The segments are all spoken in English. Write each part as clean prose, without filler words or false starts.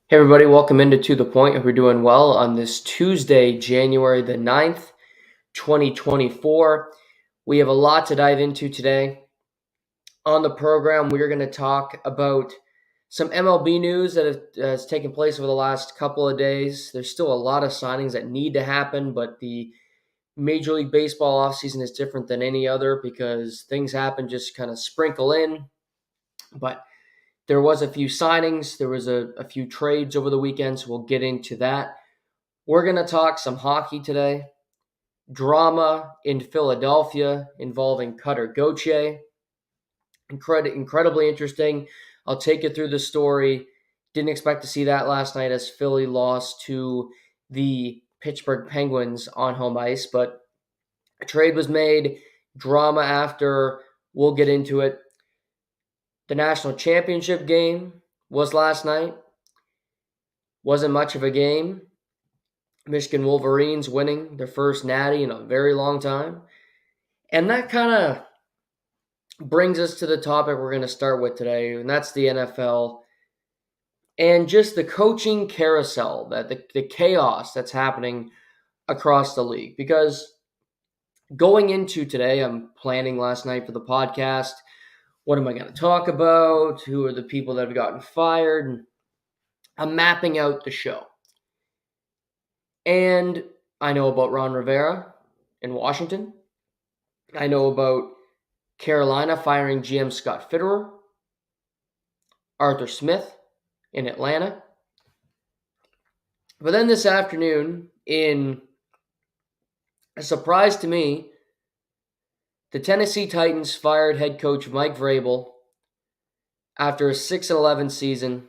Hey everybody, welcome into To The Point. Hope you're doing well on this Tuesday, January the 9th, 2024. We have a lot to dive into today. On the program, we're going to talk about some MLB news that has taken place over the last couple of days. There's still a lot of signings that need to happen, but the Major League Baseball offseason is different than any other because things happen, just kind of sprinkle in. But there was a few signings. There was a few trades over the weekend, so we'll get into that. We're going to talk some hockey today. Drama in Philadelphia involving Cutter Gauthier. Incredibly interesting. I'll take you through the story. Didn't expect to see that last night as Philly lost to the Pittsburgh Penguins on home ice, but a trade was made. Drama after. We'll get into it. The national championship game was last night. Wasn't much of a game. Michigan Wolverines winning their first natty in a very long time. And that kind of brings us to the topic we're going to start with today, and that's the NFL and just the coaching carousel, that the chaos that's happening across the league. Because going into today, I'm planning last night for the podcast. What am I going to talk about? Who are the people that have gotten fired? And I'm mapping out the show. And I know about Ron Rivera in Washington. I know about Carolina firing GM Scott Fitterer, Arthur Smith in Atlanta. But then this afternoon, in a surprise to me, the Tennessee Titans fired head coach Mike Vrabel after a 6-11 season,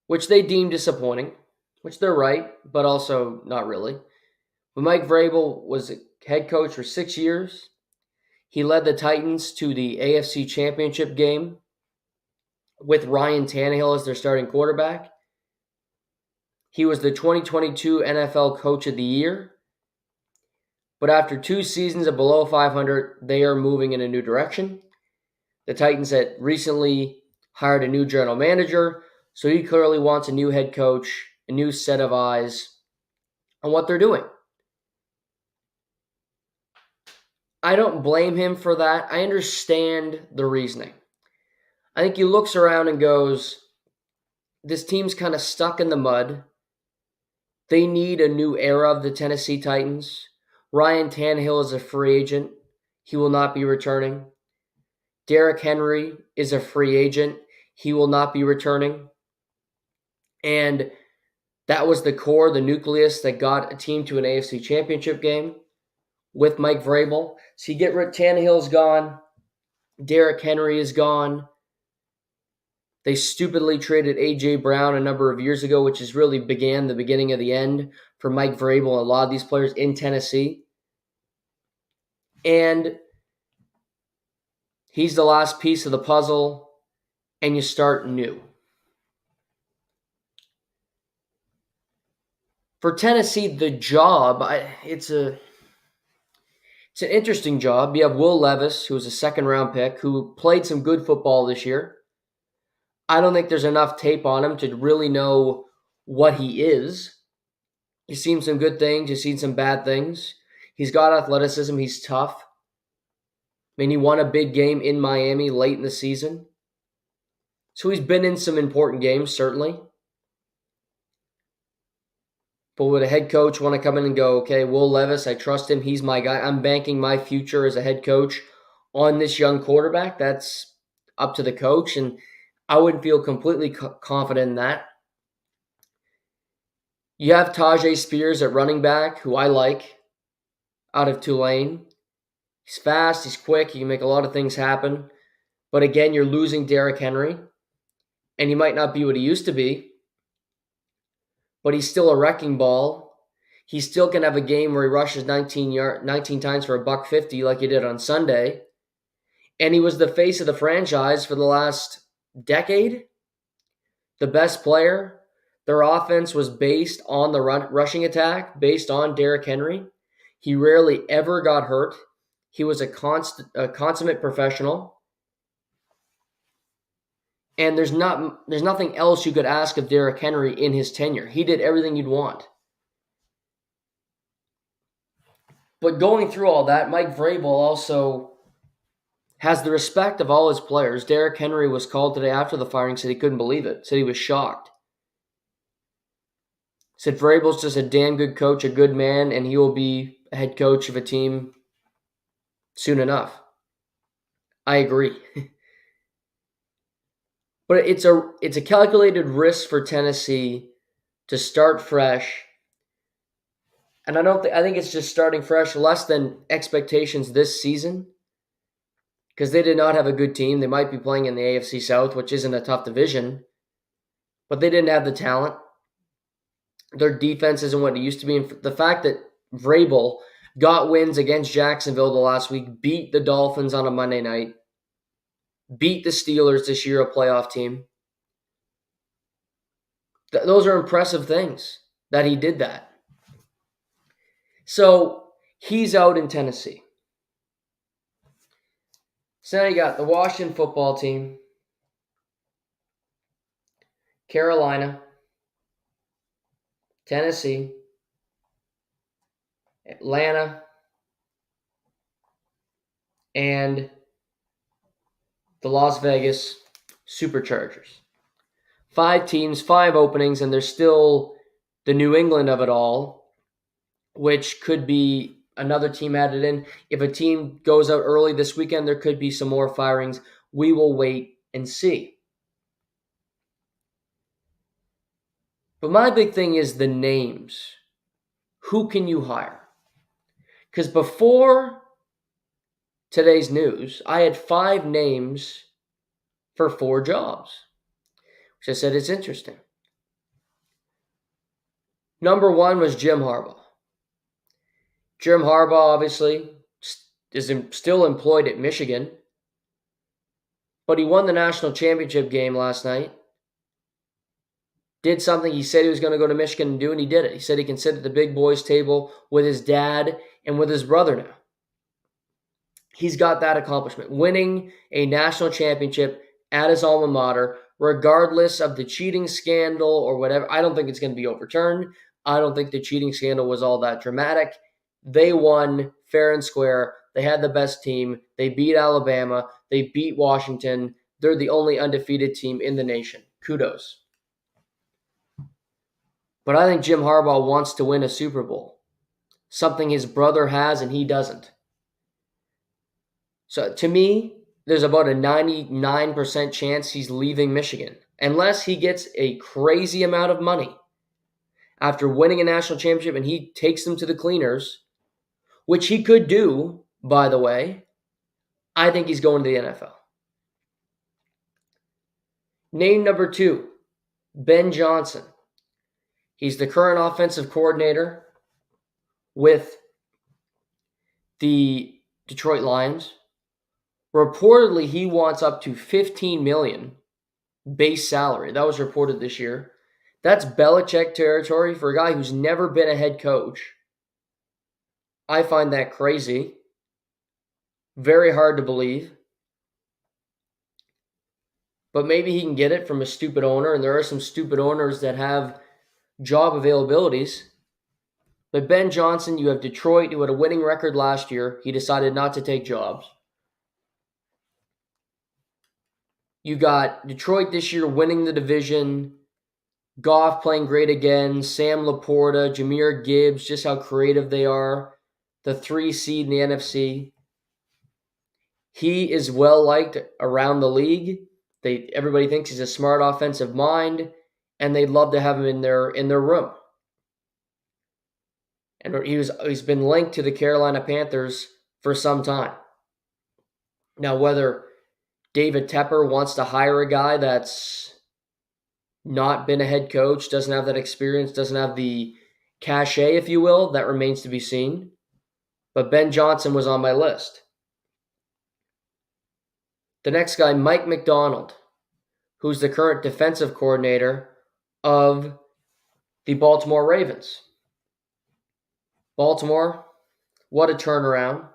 which they deemed disappointing, which they're right, but also not really. But Mike Vrabel was a head coach for 6 years. He led the Titans to the AFC Championship game with Ryan Tannehill as their starting quarterback. He was the 2022 NFL Coach of the Year. But after 2 seasons of below 500, they are moving in a new direction. The Titans had recently hired a new general manager, so he clearly wants a new head coach, a new set of eyes on what they're doing. I don't blame him for that. I understand the reasoning. I think he looks around and goes, this team's kind of stuck in the mud. They need a new era of the Tennessee Titans. Ryan Tannehill is a free agent. He will not be returning. Derrick Henry is a free agent. He will not be returning. And that was the core, the nucleus that got a team to an AFC Championship game with Mike Vrabel. So you get rid, Tannehill's gone. Derrick Henry is gone. They stupidly traded A.J. Brown a number of years ago, which has really began the beginning of the end for Mike Vrabel and a lot of these players in Tennessee. And he's the last piece of the puzzle, and you start new. For Tennessee, the job, it's an interesting job. You have Will Levis, who was a second-round pick, who played some good football this year. I don't think there's enough tape on him to really know what he is. You've seen some good things. You've seen some bad things. He's got athleticism. He's tough. I mean, he won a big game in Miami late in the season. So he's been in some important games, certainly. But would a head coach want to come in and go, okay, Will Levis, I trust him. He's my guy. I'm banking my future as a head coach on this young quarterback. That's up to the coach. And I wouldn't feel completely confident in that. You have Tajay Spears at running back, who I like, out of Tulane. He's fast, he's quick, he can make a lot of things happen. But again, you're losing Derrick Henry, and he might not be what he used to be, but he's still a wrecking ball. He still can have a game where he rushes 19 times for $150 like he did on Sunday. And he was the face of the franchise for the last decade. The best player. Their offense was based on the rushing attack, based on Derrick Henry. He rarely ever got hurt. He was a consummate professional. And there's nothing else you could ask of Derrick Henry in his tenure. He did everything you'd want. But going through all that, Mike Vrabel also has the respect of all his players. Derrick Henry was called today after the firing, said he couldn't believe it, said he was shocked. Said Vrabel's just a damn good coach, a good man, and he will be a head coach of a team soon enough. I agree. But it's a calculated risk for Tennessee to start fresh. And I think it's just starting fresh, less than expectations this season. Because they did not have a good team. They might be playing in the AFC South, which isn't a tough division. But they didn't have the talent. Their defense isn't what it used to be. And the fact that Vrabel got wins against Jacksonville the last week, beat the Dolphins on a Monday night, beat the Steelers this year, a playoff team. Those are impressive things that he did that. So he's out in Tennessee. So now you got the Washington football team, Carolina, Tennessee, Atlanta, and the Las Vegas Superchargers. 5 teams, 5 openings, and there's still the New England of it all, which could be another team added in. If a team goes out early this weekend, there could be some more firings. We will wait and see. But my big thing is the names. Who can you hire? Because before today's news, I had 5 names for 4 jobs, which I said is interesting. Number 1 was Jim Harbaugh. Jim Harbaugh, obviously, is still employed at Michigan, but he won the national championship game last night. Did something he said he was going to go to Michigan and do, and he did it. He said he can sit at the big boys' table with his dad and with his brother now. He's got that accomplishment, winning a national championship at his alma mater, regardless of the cheating scandal or whatever. I don't think it's going to be overturned. I don't think the cheating scandal was all that dramatic. They won fair and square. They had the best team. They beat Alabama. They beat Washington. They're the only undefeated team in the nation. Kudos. But I think Jim Harbaugh wants to win a Super Bowl, something his brother has and he doesn't. So to me, there's about a 99% chance he's leaving Michigan, unless he gets a crazy amount of money after winning a national championship and he takes them to the cleaners, which he could do, by the way. I think he's going to the NFL. Name number 2, Ben Johnson. He's the current offensive coordinator with the Detroit Lions. Reportedly, he wants up to $15 million base salary. That was reported this year. That's Belichick territory for a guy who's never been a head coach. I find that crazy. Very hard to believe. But maybe he can get it from a stupid owner, and there are some stupid owners that have job availabilities. But Ben Johnson, you have Detroit, who had a winning record last year. He decided not to take jobs. You got Detroit this year winning the division. Goff playing great again. Sam Laporta, Jahmyr Gibbs, just how creative they are. The 3 seed in the NFC. He is well liked around the league. Everybody thinks he's a smart offensive mind, and they'd love to have him in their room. And he's been linked to the Carolina Panthers for some time. Now, whether David Tepper wants to hire a guy that's not been a head coach, doesn't have that experience, doesn't have the cachet, if you will, that remains to be seen. But Ben Johnson was on my list. The next guy, Mike McDonald, who's the current defensive coordinator of the Baltimore Ravens. Baltimore, what a turnaround.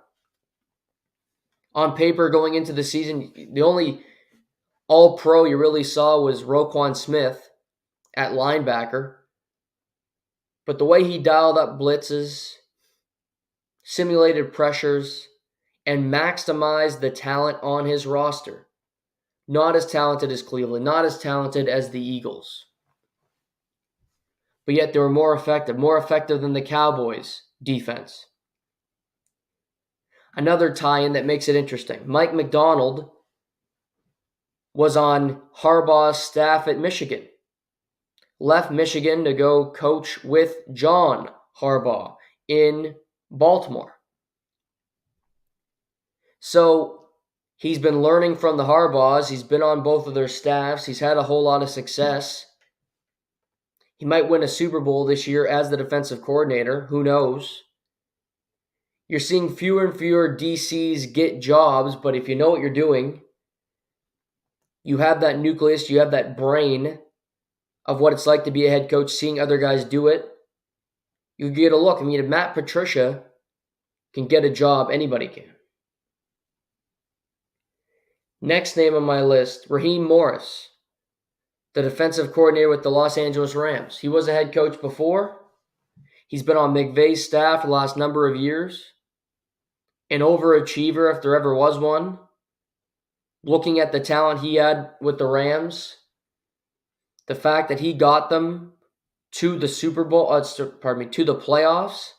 On paper, going into the season, the only All pro you really saw was Roquan Smith at linebacker. But the way he dialed up blitzes, simulated pressures, and maximized the talent on his roster. Not as talented as Cleveland, not as talented as the Eagles. But yet they were more effective than the Cowboys' defense. Another tie-in that makes it interesting. Mike Macdonald was on Harbaugh's staff at Michigan. Left Michigan to go coach with John Harbaugh in Baltimore. So he's been learning from the Harbaughs. He's been on both of their staffs. He's had a whole lot of success. He might win a Super Bowl this year as the defensive coordinator. Who knows? You're seeing fewer and fewer DCs get jobs, but if you know what you're doing, you have that nucleus, you have that brain of what it's like to be a head coach, seeing other guys do it, you get a look. I mean, if Matt Patricia can get a job, anybody can. Next name on my list, Raheem Morris, the defensive coordinator with the Los Angeles Rams. He was a head coach before. He's been on McVay's staff for the last number of years. An overachiever if there ever was one. Looking at the talent he had with the Rams, the fact that he got them to the Super Bowl, to the playoffs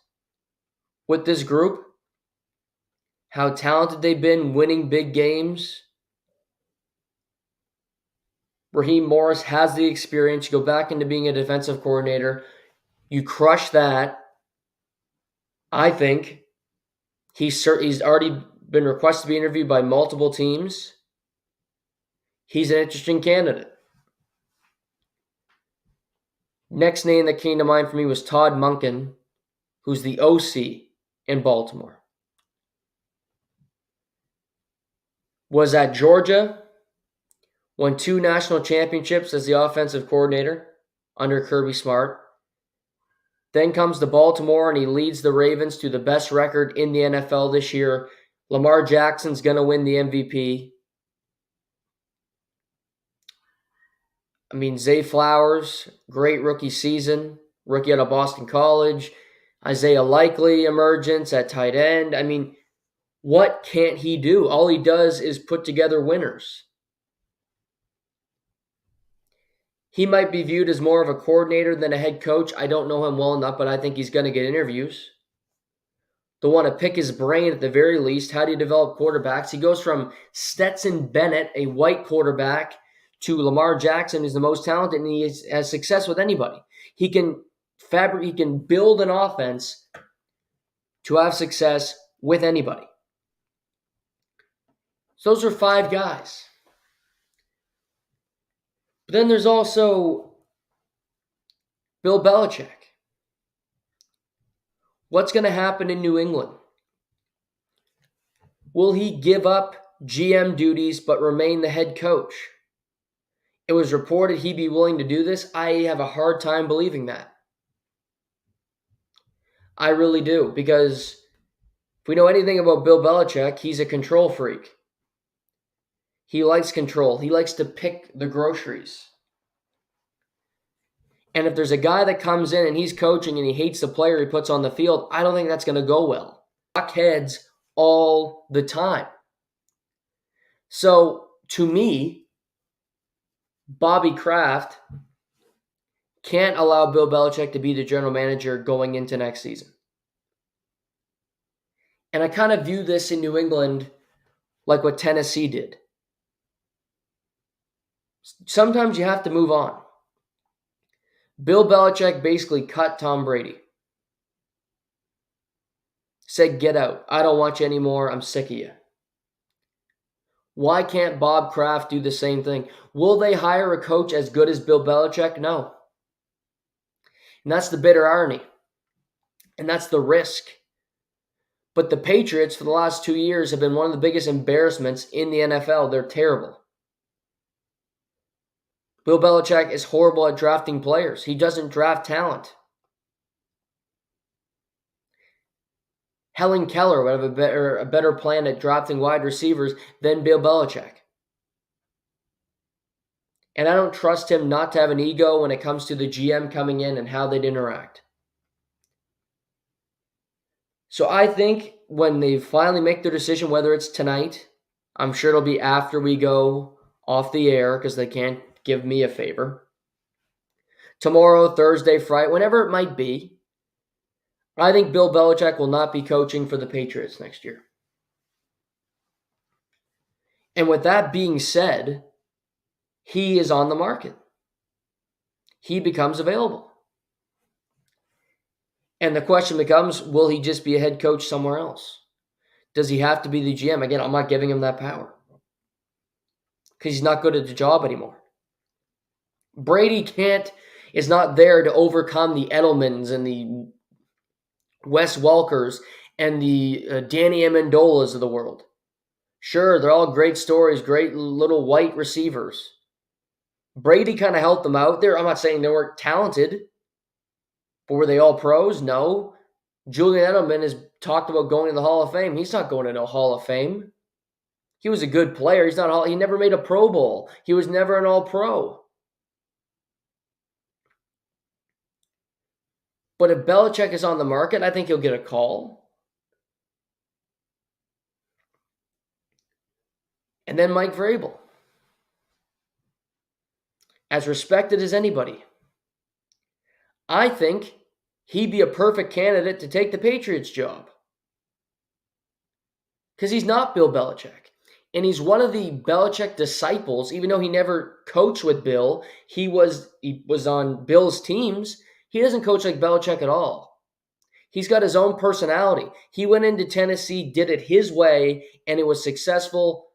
with this group, how talented they've been winning big games. Raheem Morris has the experience. You go back into being a defensive coordinator. You crush that. I think he's already been requested to be interviewed by multiple teams. He's an interesting candidate. Next name that came to mind for me was Todd Monken, who's the OC in Baltimore. Was at Georgia, won 2 national championships as the offensive coordinator under Kirby Smart. Then comes to Baltimore and he leads the Ravens to the best record in the NFL this year. Lamar Jackson's going to win the MVP. I mean, Zay Flowers, great rookie season. Rookie out of Boston College. Isaiah Likely emergence at tight end. I mean, what can't he do? All he does is put together winners. He might be viewed as more of a coordinator than a head coach. I don't know him well enough, but I think he's going to get interviews. They'll want to pick his brain at the very least. How do you develop quarterbacks? He goes from Stetson Bennett, a white quarterback, to Lamar Jackson, who's the most talented, and he has success with anybody. He can build an offense to have success with anybody. So those are 5 guys. But then there's also Bill Belichick. What's going to happen in New England? Will he give up GM duties but remain the head coach? It was reported he'd be willing to do this. I have a hard time believing that. I really do, because if we know anything about Bill Belichick, he's a control freak. He likes control. He likes to pick the groceries. And if there's a guy that comes in and he's coaching and he hates the player he puts on the field, I don't think that's going to go well. Buck heads all the time. So, to me, Bobby Kraft can't allow Bill Belichick to be the general manager going into next season. And I kind of view this in New England like what Tennessee did. Sometimes you have to move on. Bill Belichick basically cut Tom Brady. Said, get out. I don't want you anymore. I'm sick of you. Why can't Bob Kraft do the same thing? Will they hire a coach as good as Bill Belichick? No. And that's the bitter irony. And that's the risk. But the Patriots for the last 2 years have been one of the biggest embarrassments in the NFL. They're terrible. Bill Belichick is horrible at drafting players. He doesn't draft talent. Helen Keller would have a better plan at drafting wide receivers than Bill Belichick. And I don't trust him not to have an ego when it comes to the GM coming in and how they'd interact. So I think when they finally make their decision, whether it's tonight, I'm sure it'll be after we go off the air because they can't give me a favor. Tomorrow, Thursday, Friday, whenever it might be, I think Bill Belichick will not be coaching for the Patriots next year. And with that being said, he is on the market. He becomes available. And the question becomes, will he just be a head coach somewhere else? Does he have to be the GM? Again, I'm not giving him that power because he's not good at the job anymore. Brady is not there to overcome the Edelmans and the Wes Welkers and the Danny Amendolas of the world. Sure, they're all great stories, great little white receivers. Brady kind of helped them out there. I'm not saying they weren't talented, but were they all pros? No. Julian Edelman has talked about going to the Hall of Fame. He's not going to no Hall of Fame. He was a good player. He never made a Pro Bowl. He was never an All-Pro. But if Belichick is on the market, I think he'll get a call. And then Mike Vrabel. As respected as anybody. I think he'd be a perfect candidate to take the Patriots job. Because he's not Bill Belichick. And he's one of the Belichick disciples, even though he never coached with Bill. He was on Bill's teams. He doesn't coach like Belichick at all. He's got his own personality. He went into Tennessee, did it his way, and it was successful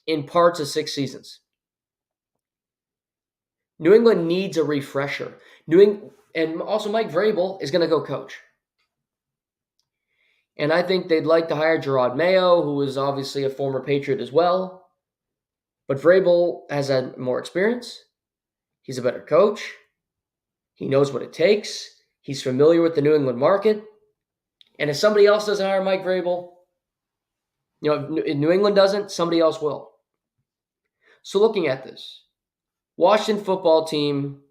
in parts of 6 seasons. New England needs a refresher. And also Mike Vrabel is going to go coach. And I think they'd like to hire Gerard Mayo, who is obviously a former Patriot as well. But Vrabel has had more experience. He's a better coach. He knows what it takes. He's familiar with the New England market. And if somebody else doesn't hire Mike Vrabel, if New England doesn't, somebody else will. So looking at this, Washington football team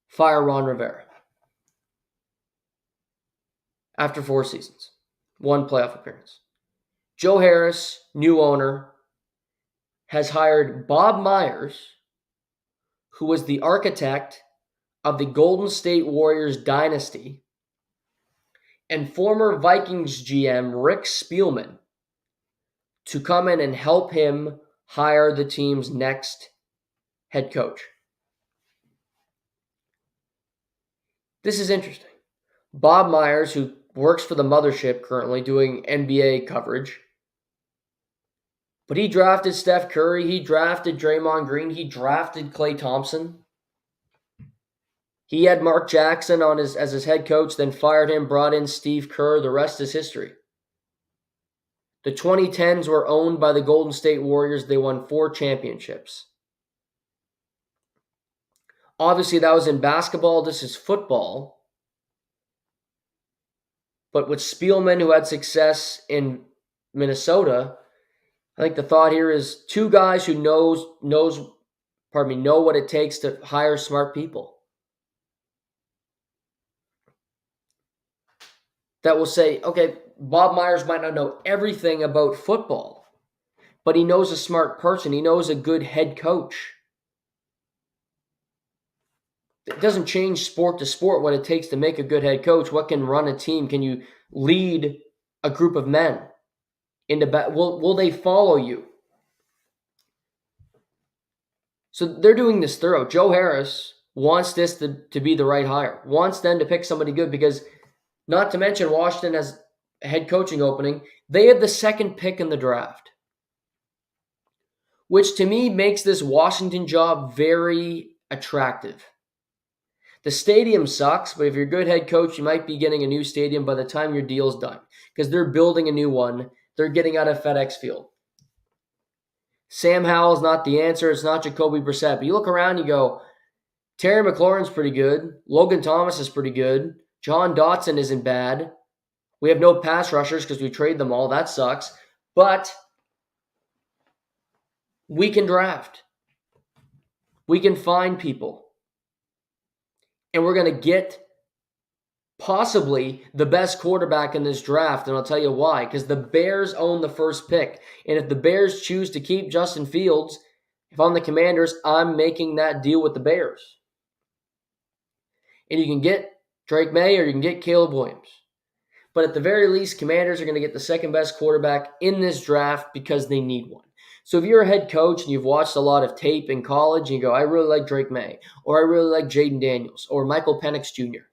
fire Ron Rivera after 4 seasons, 1 playoff appearance. Joe Harris, new owner, has hired Bob Myers, who was the architect of the Golden State Warriors dynasty, and former Vikings GM Rick Spielman to come in and help him hire the team's next head coach. This is interesting. Bob Myers, who works for the mothership currently doing NBA coverage, but he drafted Steph Curry, he drafted Draymond Green, he drafted Klay Thompson. He had Mark Jackson as his head coach, then fired him, brought in Steve Kerr. The rest is history. The 2010s were owned by the Golden State Warriors. They won 4 championships. Obviously, that was in basketball. This is football. But with Spielman, who had success in Minnesota, I think the thought here is 2 guys who know what it takes to hire smart people. That will say, okay, Bob Myers might not know everything about football, but he knows a smart person. He knows a good head coach. It doesn't change sport to sport what it takes to make a good head coach. What can run a team? Can you lead a group of men? Will they follow you? So they're doing this thorough. Joe Harris wants this to be the right hire, wants them to pick somebody good because, not to mention, Washington has a head coaching opening. They have the 2nd pick in the draft, which to me makes this Washington job very attractive. The stadium sucks, but if you're a good head coach, you might be getting a new stadium by the time your deal's done because they're building a new one. They're getting out of FedEx Field. Sam Howell's not the answer. It's not Jacoby Brissett. But you look around, you go, Terry McLaurin's pretty good. Logan Thomas is pretty good. John Dotson isn't bad. We have no pass rushers because we trade them all. That sucks. But we can draft. We can find people. And we're going to get possibly the best quarterback in this draft, and I'll tell you why. Because the Bears own the first pick. And if the Bears choose to keep Justin Fields, if I'm the Commanders, I'm making that deal with the Bears. And you can get Drake May or you can get Caleb Williams. But at the very least, Commanders are going to get the second best quarterback in this draft because they need one. So if you're a head coach and you've watched a lot of tape in college and you go, I really like Drake May, or I really like Jaden Daniels, or Michael Penix Jr.,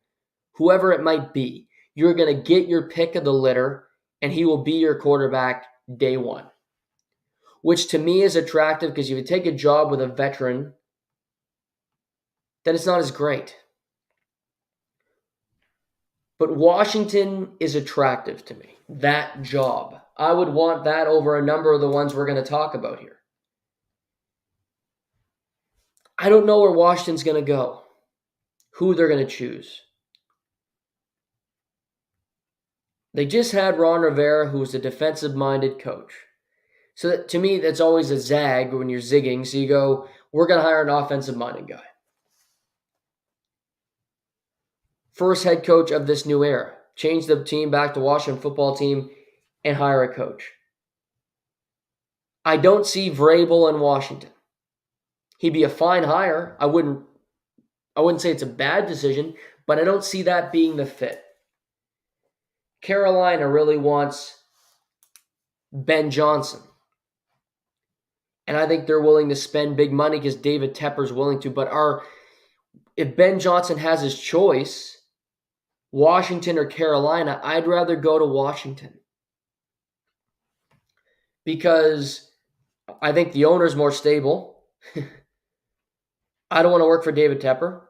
whoever it might be, you're going to get your pick of the litter and he will be your quarterback day one. Which to me is attractive because if you take a job with a veteran, then it's not as great. But Washington is attractive to me, that job. I would want that over a number of the ones we're going to talk about here. I don't know where Washington's going to go, who they're going to choose. They just had Ron Rivera, who was a defensive-minded coach. So that, to me, that's always a zag when you're zigging. So you go, we're going to hire an offensive-minded guy. First head coach of this new era. Change the team back to Washington football team and hire a coach. I don't see Vrabel in Washington. He'd be a fine hire. I wouldn't say it's a bad decision, but I don't see that being the fit. Carolina really wants Ben Johnson. And I think they're willing to spend big money because David Tepper's willing to. But if Ben Johnson has his choice, Washington or Carolina, I'd rather go to Washington. Because I think the owner's more stable. I don't want to work for David Tepper.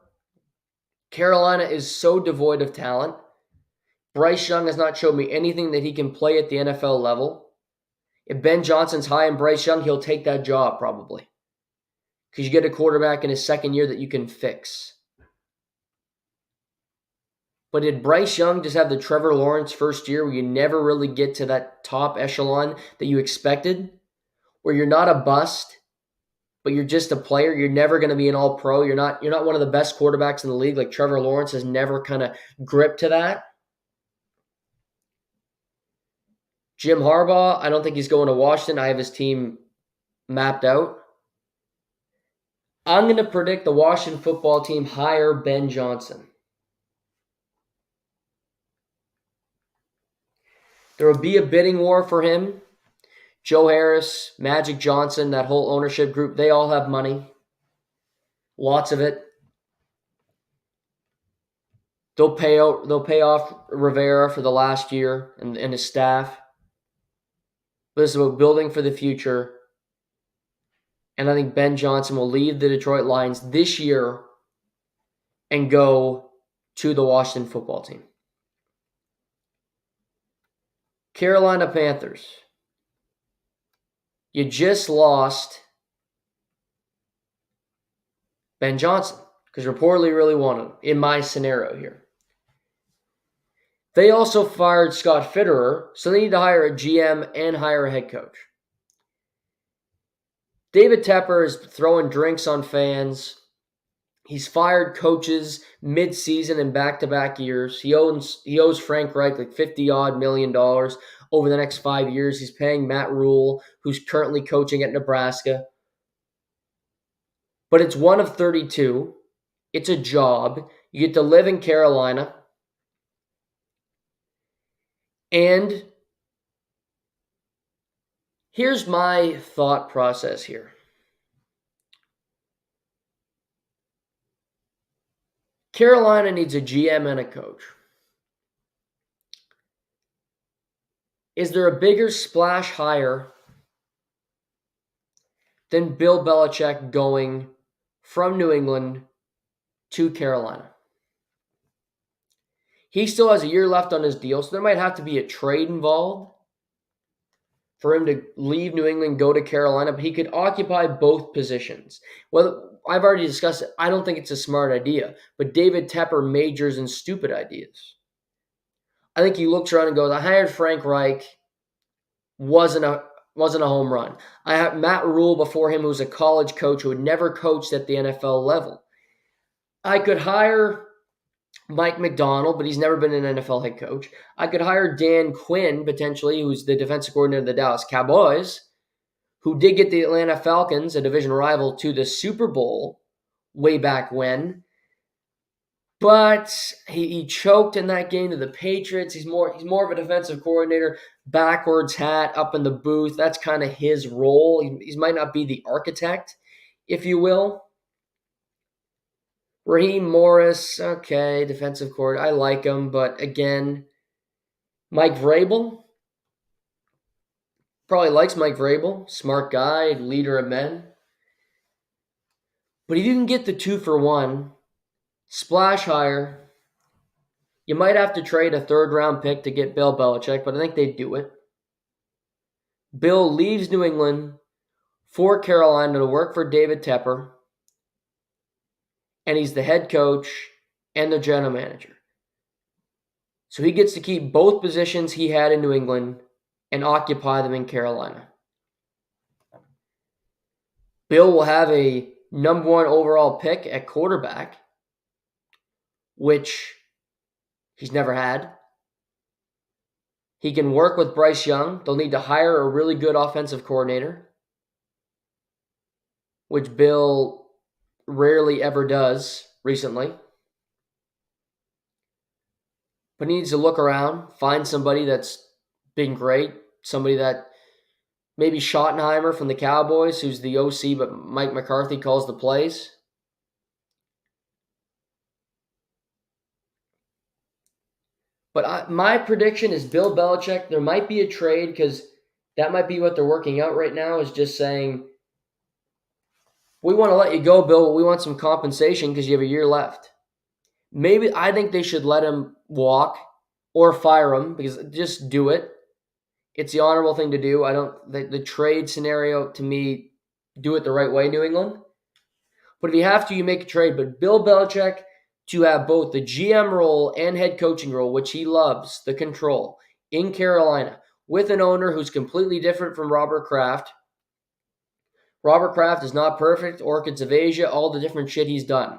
Carolina is so devoid of talent. Bryce Young has not shown me anything that he can play at the NFL level. If Ben Johnson's high and Bryce Young, he'll take that job probably. Because you get a quarterback in his second year that you can fix. But did Bryce Young just have the Trevor Lawrence first year where you never really get to that top echelon that you expected? Where you're not a bust, but you're just a player. You're never going to be an all-pro. You're not one of the best quarterbacks in the league. Like Trevor Lawrence has never kind of gripped to that. Jim Harbaugh, I don't think he's going to Washington. I have his team mapped out. I'm going to predict the Washington football team hire Ben Johnson. There will be a bidding war for him. Joe Harris, Magic Johnson, that whole ownership group, they all have money. Lots of it. They'll pay off Rivera for the last year and his staff. But this is about building for the future. And I think Ben Johnson will leave the Detroit Lions this year and go to the Washington football team. Carolina Panthers. You just lost Ben Johnson because reportedly really wanted him in my scenario here. They also fired Scott Fitterer, so they need to hire a GM and hire a head coach. David Tepper is throwing drinks on fans. He's fired coaches mid-season in back-to-back years. He owes Frank Reich like $50-odd million over the next 5 years. He's paying Matt Rule, who's currently coaching at Nebraska. But it's one of 32. It's a job. You get to live in Carolina. And here's my thought process here. Carolina needs a GM and a coach. Is there a bigger splash hire than Bill Belichick going from New England to Carolina? He still has a year left on his deal, so there might have to be a trade involved for him to leave New England, go to Carolina, but he could occupy both positions. Well, I've already discussed it. I don't think it's a smart idea, but David Tepper majors in stupid ideas. I think he looks around and goes, I hired Frank Reich, wasn't Wasn't a home run. I have Matt Rule before him, who was a college coach who had never coached at the NFL level. I could hire Mike McDonald, but he's never been an NFL head coach. I could hire Dan Quinn, potentially, who's the defensive coordinator of the Dallas Cowboys, who did get the Atlanta Falcons, a division rival, to the Super Bowl way back when. But he choked in that game to the Patriots. He's more of a defensive coordinator, backwards hat up in the booth. That's kind of his role. He might not be the architect, if you will. Raheem Morris, okay, defensive coordinator. I like him, but again, Mike Vrabel, probably likes Mike Vrabel. Smart guy, leader of men. But if you can get the 2-for-1, splash higher, you might have to trade a third-round pick to get Bill Belichick, but I think they'd do it. Bill leaves New England for Carolina to work for David Tepper, and he's the head coach and the general manager. So he gets to keep both positions he had in New England and occupy them in Carolina. Bill will have a number 1 overall pick at quarterback, which he's never had. He can work with Bryce Young. They'll need to hire a really good offensive coordinator, which Bill rarely ever does recently. But he needs to look around, find somebody that's been great, somebody that maybe Schottenheimer from the Cowboys, who's the OC, but Mike McCarthy calls the plays. But my prediction is Bill Belichick. There might be a trade because that might be what they're working out right now, is just saying, we want to let you go, Bill, but we want some compensation because you have a year left. Maybe I think they should let him walk or fire him, because just do it. It's the honorable thing to do. The trade scenario, to me, do it the right way, New England. But if you have to, you make a trade. But Bill Belichick, to have both the GM role and head coaching role, which he loves, the control, in Carolina, with an owner who's completely different from Robert Kraft. Robert Kraft is not perfect. Orchids of Asia, all the different shit he's done.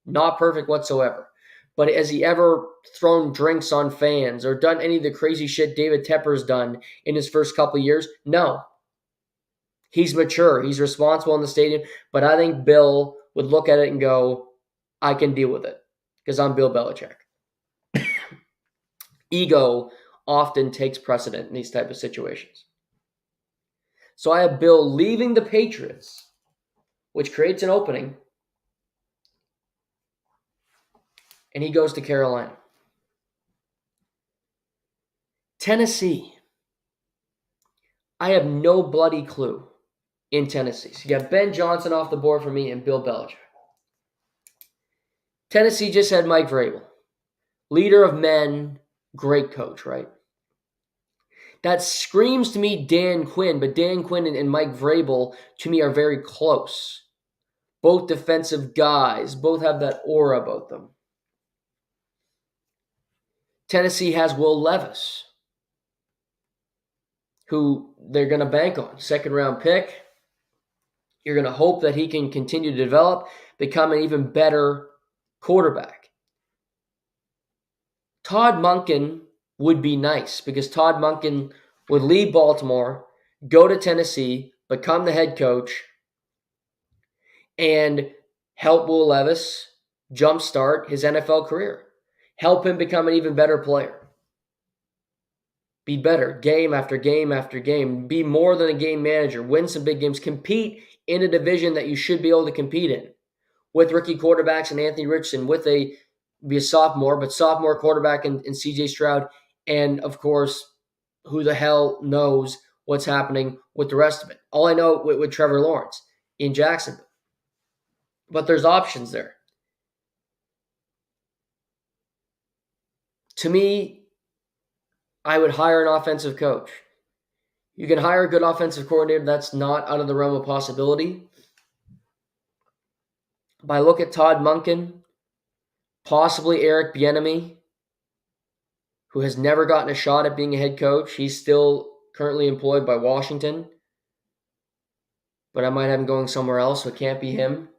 Not perfect whatsoever. But has he ever thrown drinks on fans or done any of the crazy shit David Tepper's done in his first couple of years? No. He's mature. He's responsible in the stadium. But I think Bill would look at it and go, I can deal with it because I'm Bill Belichick. Ego often takes precedent in these type of situations. So I have Bill leaving the Patriots, which creates an opening, and he goes to Carolina. Tennessee. I have no bloody clue in Tennessee. So you got Ben Johnson off the board for me and Bill Belichick. Tennessee just had Mike Vrabel. Leader of men, great coach, right? That screams to me Dan Quinn, but Dan Quinn and Mike Vrabel, to me, are very close. Both defensive guys, both have that aura about them. Tennessee has Will Levis, who they're going to bank on. Second-round pick. You're going to hope that he can continue to develop, become an even better quarterback. Todd Monken would be nice because Todd Monken would leave Baltimore, go to Tennessee, become the head coach, and help Will Levis jumpstart his NFL career. Help him become an even better player. Be better game after game after game. Be more than a game manager. Win some big games. Compete in a division that you should be able to compete in. With rookie quarterbacks and Anthony Richardson, be a sophomore, but sophomore quarterback in CJ Stroud. And, of course, who the hell knows what's happening with the rest of it. All I know with Trevor Lawrence in Jacksonville. But there's options there. To me, I would hire an offensive coach. You can hire a good offensive coordinator. That's not out of the realm of possibility. But I look at Todd Monken, possibly Eric Bieniemy, who has never gotten a shot at being a head coach. He's still currently employed by Washington, but I might have him going somewhere else, so it can't be him.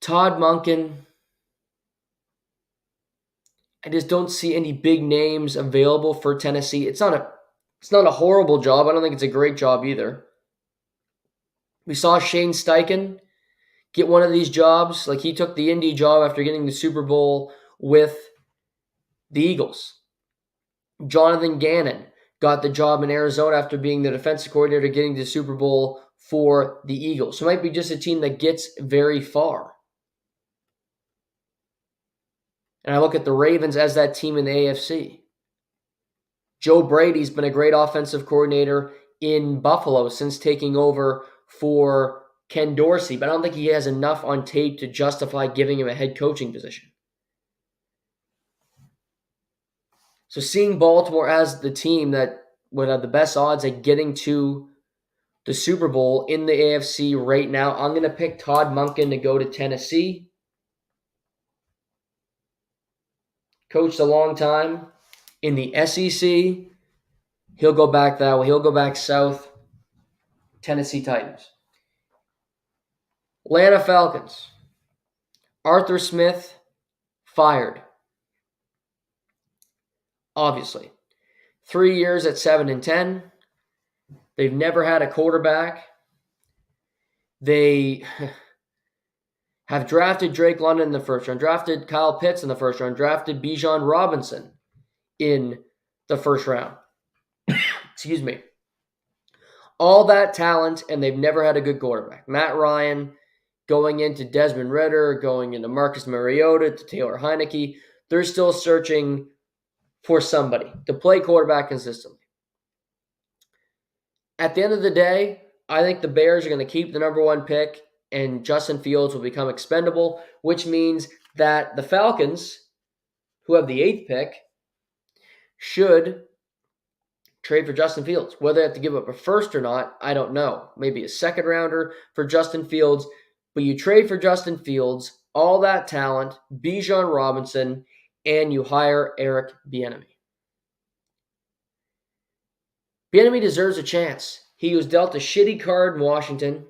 Todd Monken. I just don't see any big names available for Tennessee. It's not a horrible job. I don't think it's a great job either. We saw Shane Steichen get one of these jobs. Like, he took the Indy job after getting the Super Bowl with the Eagles. Jonathan Gannon got the job in Arizona after being the defensive coordinator, getting the Super Bowl for the Eagles. So it might be just a team that gets very far. And I look at the Ravens as that team in the AFC. Joe Brady's been a great offensive coordinator in Buffalo since taking over for Ken Dorsey, but I don't think he has enough on tape to justify giving him a head coaching position. So seeing Baltimore as the team that would have the best odds at getting to the Super Bowl in the AFC right now, I'm going to pick Todd Monken to go to Tennessee. Coached a long time in the SEC. He'll go back that way. He'll go back south. Tennessee Titans. Atlanta Falcons. Arthur Smith fired. Obviously. 3 years at 7-10. They've never had a quarterback. They have drafted Drake London in the first round, drafted Kyle Pitts in the first round, drafted Bijan Robinson in the first round. Excuse me. All that talent, and they've never had a good quarterback. Matt Ryan going into Desmond Ridder, going into Marcus Mariota, to Taylor Heineke. They're still searching for somebody to play quarterback consistently. At the end of the day, I think the Bears are going to keep the number 1 pick, and Justin Fields will become expendable, which means that the Falcons, who have the 8th pick, should trade for Justin Fields. Whether they have to give up a first or not, I don't know. Maybe a second rounder for Justin Fields. But you trade for Justin Fields, all that talent, Bijan Robinson, and you hire Eric Bieniemy. Bieniemy deserves a chance. He was dealt a shitty card in Washington,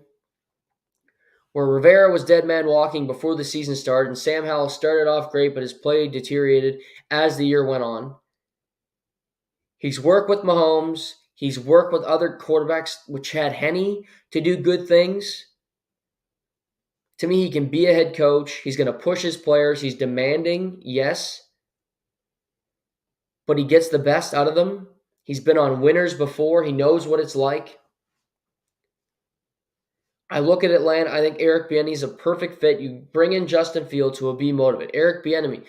where Rivera was dead man walking before the season started, and Sam Howell started off great, but his play deteriorated as the year went on. He's worked with Mahomes. He's worked with other quarterbacks, with Chad Henne, to do good things. To me, he can be a head coach. He's going to push his players. He's demanding, yes. But he gets the best out of them. He's been on winners before. He knows what it's like. I look at Atlanta. I think Eric Bieniemy is a perfect fit. You bring in Justin Fields, who will be motivated. Eric Bieniemy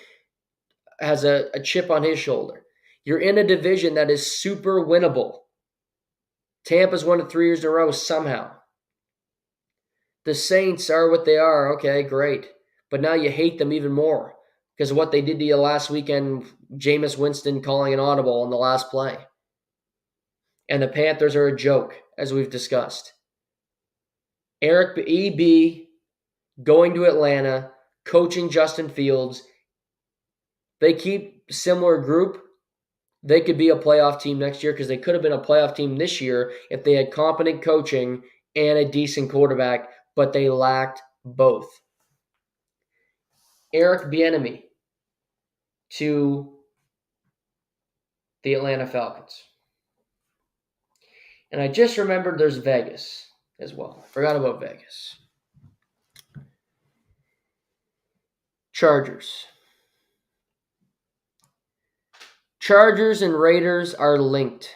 has a chip on his shoulder. You're in a division that is super winnable. Tampa's won it 3 years in a row somehow. The Saints are what they are. Okay, great. But now you hate them even more because of what they did to you last weekend, Jameis Winston calling an audible on the last play. And the Panthers are a joke, as we've discussed. Eric E.B. going to Atlanta, coaching Justin Fields. They keep a similar group. They could be a playoff team next year because they could have been a playoff team this year if they had competent coaching and a decent quarterback, but they lacked both. Eric Bieniemy to the Atlanta Falcons. And I just remembered there's Vegas as well. Forgot about Vegas. Chargers. Chargers and Raiders are linked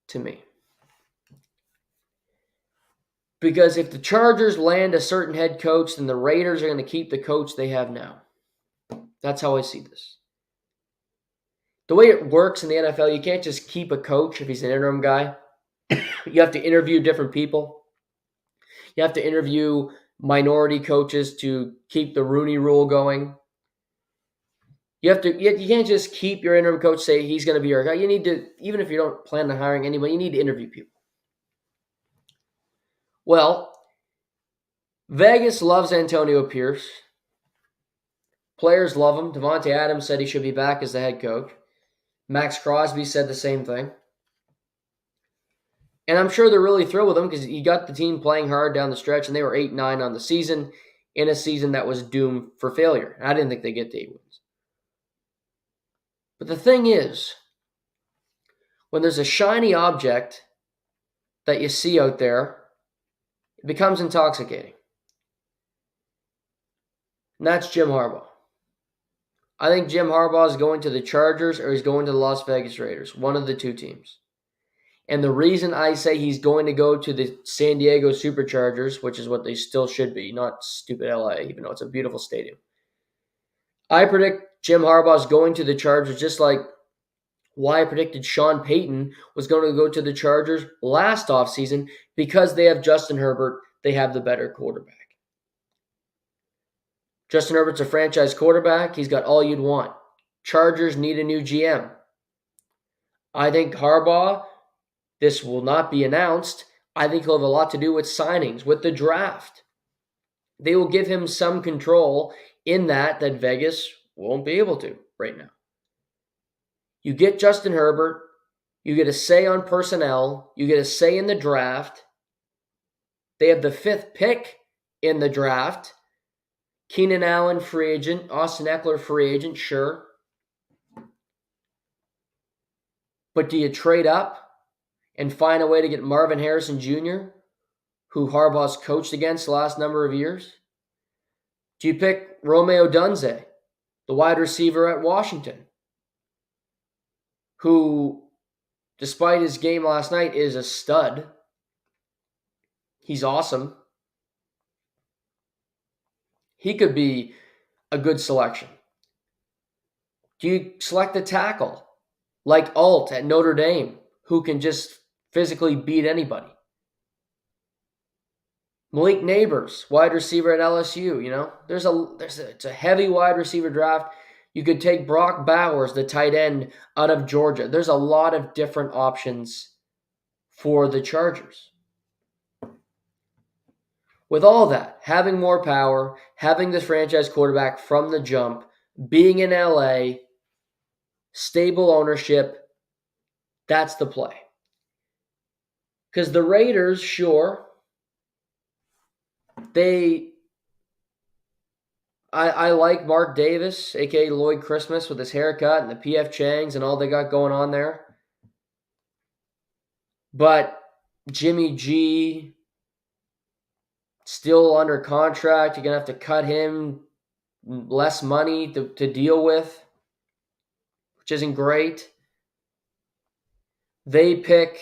to me. Because if the Chargers land a certain head coach, then the Raiders are going to keep the coach they have now. That's how I see this. The way it works in the NFL, you can't just keep a coach if he's an interim guy. You have to interview different people. You have to interview minority coaches to keep the Rooney Rule going. You can't just keep your interim coach, say he's going to be your guy. You need to, even if you don't plan on hiring anybody, you need to interview people. Well, Vegas loves Antonio Pierce. Players love him. Devontae Adams said he should be back as the head coach. Max Crosby said the same thing. And I'm sure they're really thrilled with him because he got the team playing hard down the stretch, and they were 8-9 on the season in a season that was doomed for failure. I didn't think they'd get to 8 wins. But the thing is, when there's a shiny object that you see out there, it becomes intoxicating. And that's Jim Harbaugh. I think Jim Harbaugh is going to the Chargers or he's going to the Las Vegas Raiders, one of the two teams. And the reason I say he's going to go to the San Diego Superchargers, which is what they still should be, not stupid LA, even though it's a beautiful stadium. I predict Jim Harbaugh is going to the Chargers, just like why I predicted Sean Payton was going to go to the Chargers last offseason, because they have Justin Herbert. They have the better quarterback. Justin Herbert's a franchise quarterback. He's got all you'd want. Chargers need a new GM. I think Harbaugh, this will not be announced. I think he'll have a lot to do with signings, with the draft. They will give him some control in that Vegas won't be able to right now. You get Justin Herbert. You get a say on personnel. You get a say in the draft. They have the 5th pick in the draft. Keenan Allen, free agent. Austin Eckler, free agent, sure. But do you trade up and find a way to get Marvin Harrison Jr., who Harbaugh's coached against the last number of years? Do you pick Romeo Dunze, the wide receiver at Washington, who, despite his game last night, is a stud? He's awesome. He could be a good selection. Do you select a tackle like Alt at Notre Dame, who can just physically beat anybody? Malik Neighbors, wide receiver at LSU. It's a heavy wide receiver draft. You could take Brock Bowers, the tight end out of Georgia. There's a lot of different options for the Chargers. With all that, having more power, having this franchise quarterback from the jump, being in LA, stable ownership, that's the play. Because the Raiders, sure, I like Mark Davis, a.k.a. Lloyd Christmas, with his haircut and the P.F. Changs and all they got going on there. But Jimmy G, still under contract. You're going to have to cut him less money to deal with, which isn't great. They pick,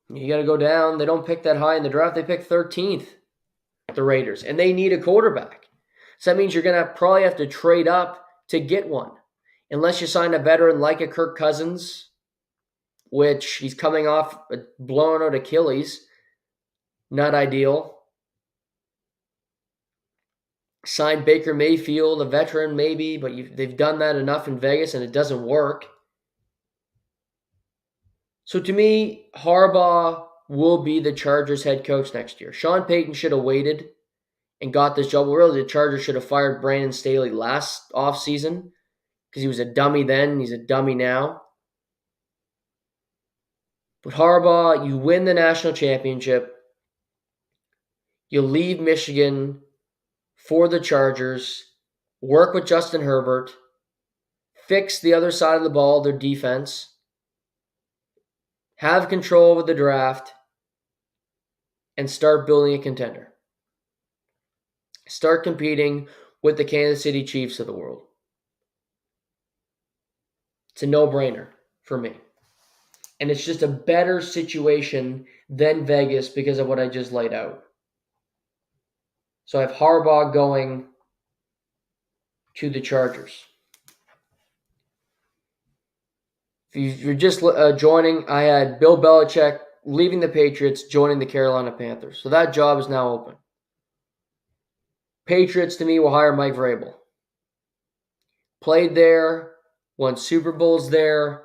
you got to go down. They don't pick that high in the draft. They pick 13th, the Raiders, and they need a quarterback. So that means you're going to probably have to trade up to get one, unless you sign a veteran like a Kirk Cousins, which he's coming off a blown out Achilles. Not ideal. Sign Baker Mayfield, a veteran maybe, but they've done that enough in Vegas and it doesn't work. So to me, Harbaugh will be the Chargers head coach next year. Sean Payton should have waited and got this job. Well, really, the Chargers should have fired Brandon Staley last offseason because he was a dummy then. He's a dummy now. But Harbaugh, you win the national championship. You leave Michigan for the Chargers, work with Justin Herbert, fix the other side of the ball, their defense, have control over the draft, and start building a contender. Start competing with the Kansas City Chiefs of the world. It's a no-brainer for me. And it's just a better situation than Vegas because of what I just laid out. So I have Harbaugh going to the Chargers. If you're just joining, I had Bill Belichick leaving the Patriots, joining the Carolina Panthers. So that job is now open. Patriots, to me, will hire Mike Vrabel. Played there, won Super Bowls there,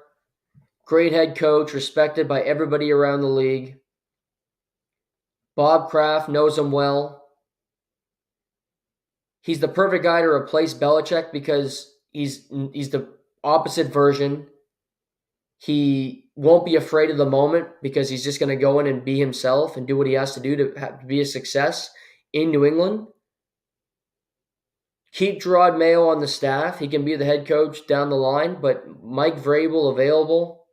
great head coach, respected by everybody around the league. Bob Kraft knows him well. He's the perfect guy to replace Belichick because he's the opposite version. He won't be afraid of the moment because he's just going to go in and be himself and do what he has to do to be a success in New England. Keep Gerard Mayo on the staff. He can be the head coach down the line, but Mike Vrabel available.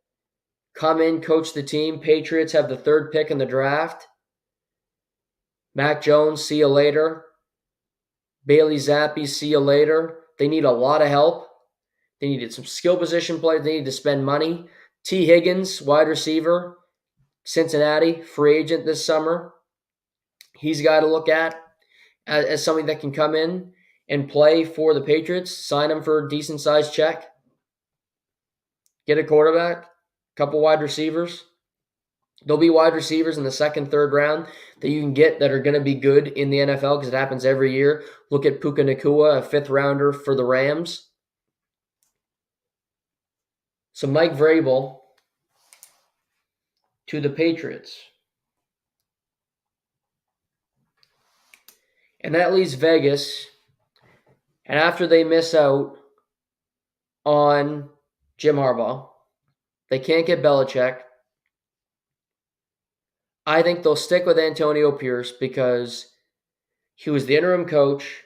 Come in, coach the team. Patriots have the 3rd pick in the draft. Mac Jones, see you later. Bailey Zappi, see you later. They need a lot of help. They needed some skill position players. They need to spend money. T. Higgins, wide receiver, Cincinnati, free agent this summer. He's a guy to look at as something that can come in and play for the Patriots. Sign him for a decent-sized check. Get a quarterback, a couple wide receivers. There'll be wide receivers in the 2nd, 3rd round that you can get that are going to be good in the NFL because it happens every year. Look at Puka Nacua, a 5th rounder for the Rams. So Mike Vrabel to the Patriots. And that leaves Vegas. And after they miss out on Jim Harbaugh, they can't get Belichick. I think they'll stick with Antonio Pierce because he was the interim coach,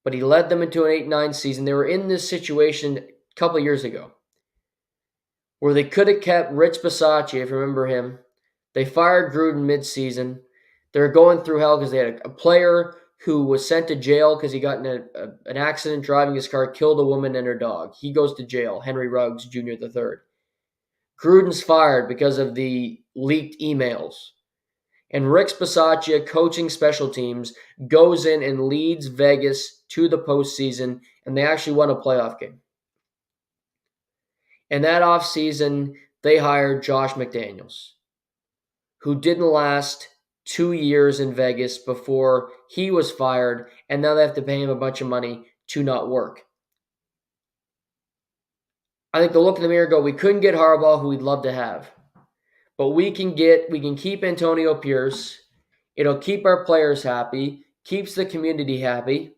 but he led them into an 8-9 season. They were in this situation a couple of years ago where they could have kept Rich Bisaccia, if you remember him. They fired Gruden midseason. They were going through hell because they had a player who was sent to jail because he got in an accident driving his car, killed a woman and her dog. He goes to jail, Henry Ruggs Jr. III. Gruden's fired because of the leaked emails. And Rick Bisaccia, coaching special teams, goes in and leads Vegas to the postseason, and they actually won a playoff game. And that offseason, they hired Josh McDaniels, who didn't last 2 years in Vegas before he was fired, and now they have to pay him a bunch of money to not work. I think they'll look in the mirror and go, we couldn't get Harbaugh, who we'd love to have. But we can keep Antonio Pierce. It'll keep our players happy, keeps the community happy,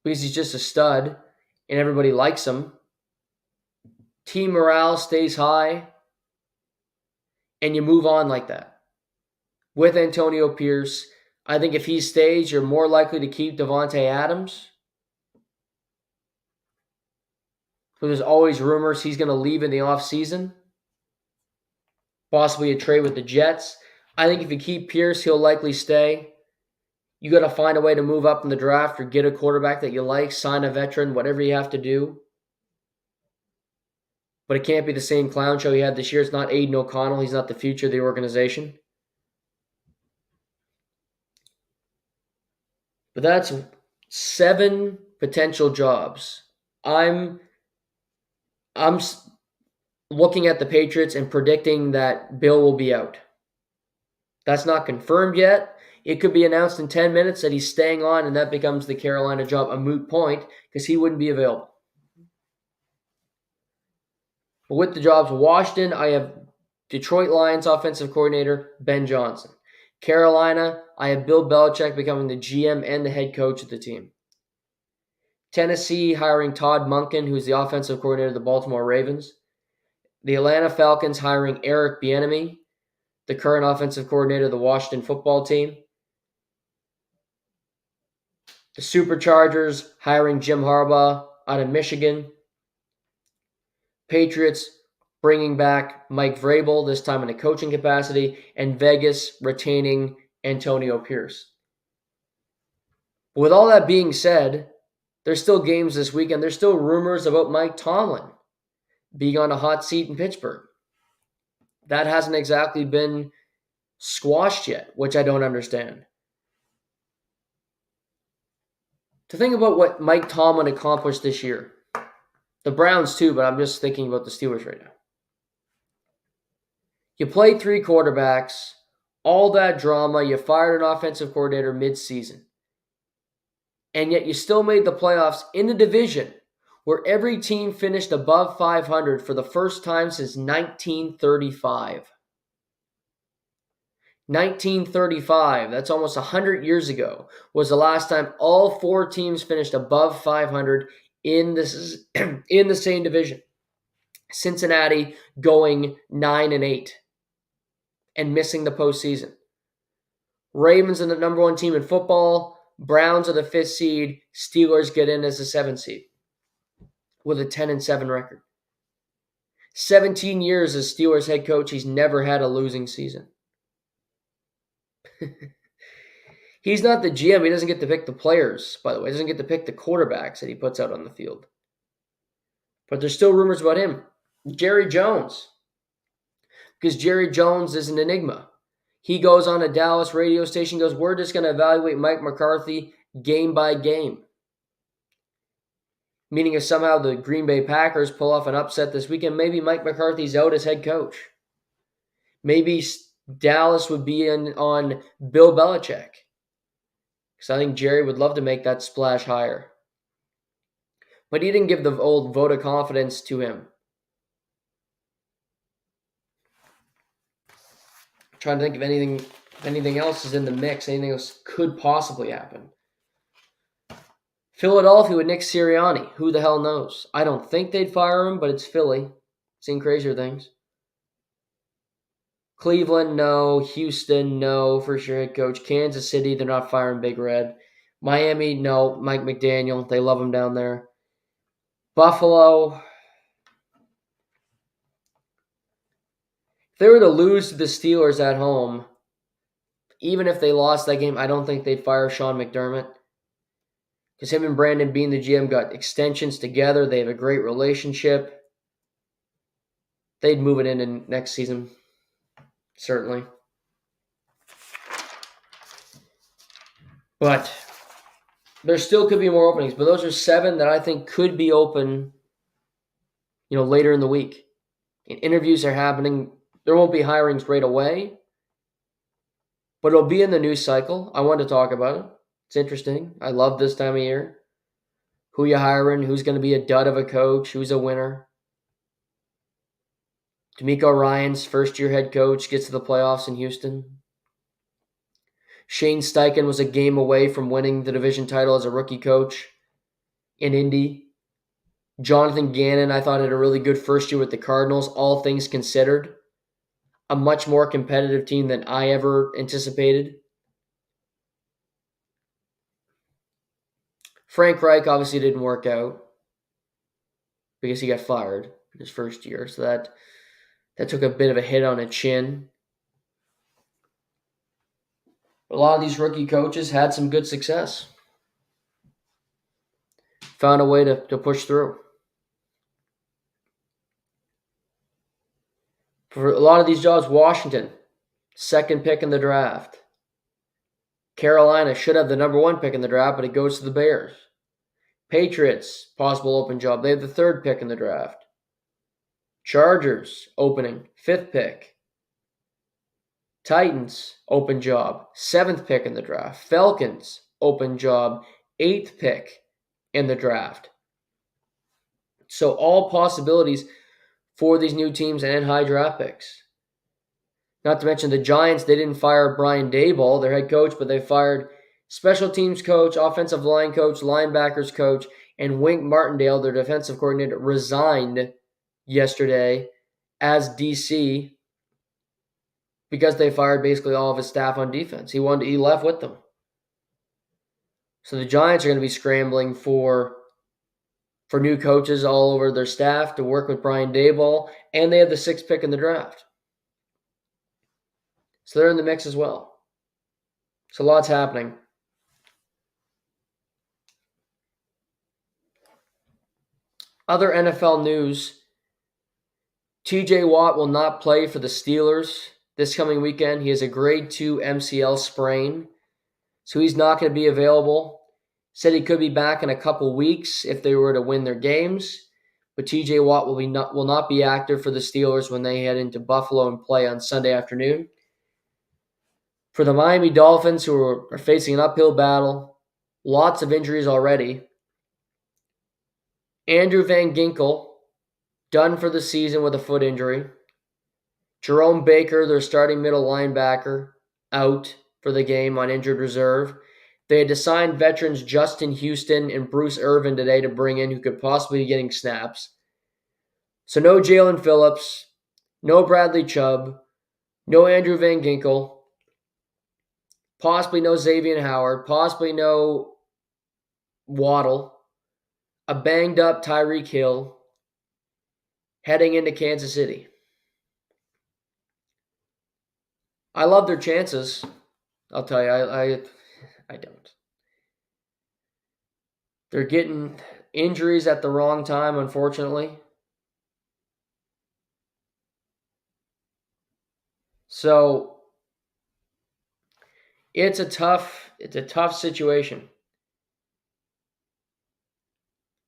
because he's just a stud and everybody likes him. Team morale stays high, and you move on like that. With Antonio Pierce, I think if he stays, you're more likely to keep Davante Adams. So there's always rumors he's going to leave in the offseason. Possibly a trade with the Jets. I think if you keep Pierce, he'll likely stay. You got to find a way to move up in the draft or get a quarterback that you like, sign a veteran, whatever you have to do. But it can't be the same clown show he had this year. It's not Aiden O'Connell. He's not the future of the organization. But that's 7 potential jobs. I'm looking at the Patriots and predicting that Bill will be out. That's not confirmed yet. It could be announced in 10 minutes that he's staying on, and that becomes the Carolina job a moot point because he wouldn't be available. But with the jobs, Washington, I have Detroit Lions offensive coordinator Ben Johnson. Carolina, I have Bill Belichick becoming the GM and the head coach of the team. Tennessee hiring Todd Monken, who's the offensive coordinator of the Baltimore Ravens. The Atlanta Falcons hiring Eric Bieniemy, the current offensive coordinator of the Washington football team. The Superchargers hiring Jim Harbaugh out of Michigan. Patriots bringing back Mike Vrabel, this time in a coaching capacity, and Vegas retaining Antonio Pierce. But with all that being said, there's still games this weekend. There's still rumors about Mike Tomlin being on a hot seat in Pittsburgh. That hasn't exactly been squashed yet, which I don't understand. To think about what Mike Tomlin accomplished this year. The Browns too, but I'm just thinking about the Steelers right now. You played 3 quarterbacks, all that drama, you fired an offensive coordinator mid-season. And yet you still made the playoffs in a division where every team finished above 500 for the first time since 1935. 1935, that's almost 100 years ago, was the last time all 4 teams finished above 500 in this in the same division. Cincinnati going 9-8 and missing the postseason. Ravens are the number one team in football. Browns are the 5th seed. Steelers get in as the 7th seed with a 10-7 record. 17 years as Steelers head coach, he's never had a losing season. He's not the GM. He doesn't get to pick the players, by the way. He doesn't get to pick the quarterbacks that he puts out on the field. But there's still rumors about him. Jerry Jones. Because Jerry Jones is an enigma. He goes on a Dallas radio station, goes, we're just going to evaluate Mike McCarthy game by game. Meaning if somehow the Green Bay Packers pull off an upset this weekend, maybe Mike McCarthy's out as head coach. Maybe Dallas would be on Bill Belichick. Because I think Jerry would love to make that splash higher. But he didn't give the old vote of confidence to him. I'm trying to think if anything else is in the mix, anything else could possibly happen. Philadelphia with Nick Sirianni. Who the hell knows? I don't think they'd fire him, but it's Philly. Seen crazier things. Cleveland, no. Houston, no, for sure head coach. Kansas City, they're not firing Big Red. Miami, no. Mike McDaniel, they love him down there. Buffalo. If they were to lose to the Steelers at home, even if they lost that game, I don't think they'd fire Sean McDermott. Because him and Brandon Beane, the GM, got extensions together. They have a great relationship. They'd move it in next season. Certainly. But there still could be more openings. But those are 7 that I think could be open, later in the week. And interviews are happening. There won't be hirings right away. But it'll be in the news cycle. I want to talk about it. It's interesting. I love this time of year. Who you hiring? Who's going to be a dud of a coach? Who's a winner? DeMeco Ryans, first-year head coach, gets to the playoffs in Houston. Shane Steichen was a game away from winning the division title as a rookie coach in Indy. Jonathan Gannon, I thought, had a really good first year with the Cardinals, all things considered. A much more competitive team than I ever anticipated. Frank Reich obviously didn't work out because he got fired in his first year. So that took a bit of a hit on the chin. A lot of these rookie coaches had some good success. Found a way to push through. For a lot of these jobs, Washington, 2nd pick in the draft. Carolina should have the number 1 pick in the draft, but it goes to the Bears. Patriots, possible open job. They have the 3rd pick in the draft. Chargers, opening, 5th pick. Titans, open job, 7th pick in the draft. Falcons, open job, 8th pick in the draft. So all possibilities for these new teams and high draft picks. Not to mention the Giants, they didn't fire Brian Daboll, their head coach, but they fired special teams coach, offensive line coach, linebackers coach, and Wink Martindale, their defensive coordinator, resigned yesterday as DC because they fired basically all of his staff on defense. He left with them. So the Giants are going to be scrambling for new coaches all over their staff to work with Brian Daboll, and they have the 6th pick in the draft. So they're in the mix as well. So lots happening. Other NFL news. TJ Watt will not play for the Steelers this coming weekend. He has a grade 2 MCL sprain, so he's not going to be available. Said he could be back in a couple weeks if they were to win their games, but TJ Watt will not be active for the Steelers when they head into Buffalo and play on Sunday afternoon. For the Miami Dolphins, who are facing an uphill battle, lots of injuries already. Andrew Van Ginkel, done for the season with a foot injury. Jerome Baker, their starting middle linebacker, out for the game on injured reserve. They had to sign veterans Justin Houston and Bruce Irvin today to bring in who could possibly be getting snaps. So no Jalen Phillips, no Bradley Chubb, no Andrew Van Ginkel, possibly no Xavier Howard, possibly no Waddle, a banged up Tyreek Hill heading into Kansas City. I love their chances. I'll tell you, I don't. They're getting injuries at the wrong time, unfortunately. So it's a tough situation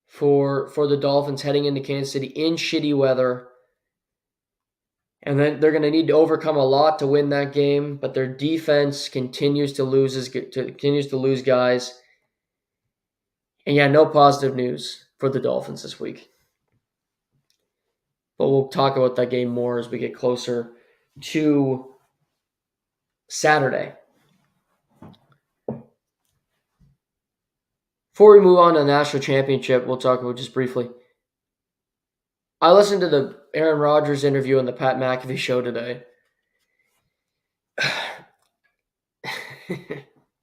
for the Dolphins heading into Kansas City in shitty weather. And then they're going to need to overcome a lot to win that game, but their defense continues to lose guys. And yeah, no positive news for the Dolphins this week. But we'll talk about that game more as we get closer to Saturday. Before we move on to the national championship, we'll talk about just briefly. I listened to the Aaron Rodgers interview on the Pat McAfee show today.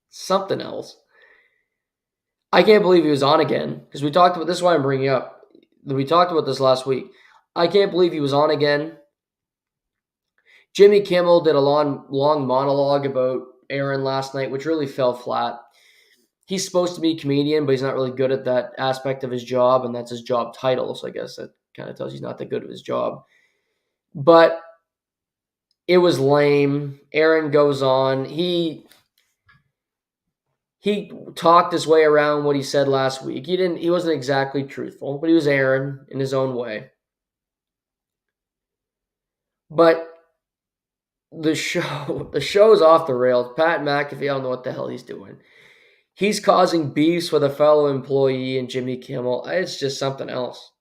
Something else. I can't believe he was on again because we talked about this. Is why I'm bringing up. We talked about this last week. I can't believe he was on again. Jimmy Kimmel did a long monologue about Aaron last night, which really fell flat. He's supposed to be a comedian, but he's not really good at that aspect of his job, and that's his job title. So I guess that kind of tells you he's not that good at his job. But it was lame. Aaron goes on. He talked his way around what he said last week. He wasn't exactly truthful, but he was Aaron in his own way. But the show's off the rails. Pat McAfee, I don't know what the hell he's doing. He's causing beefs with a fellow employee and Jimmy Kimmel. It's just something else.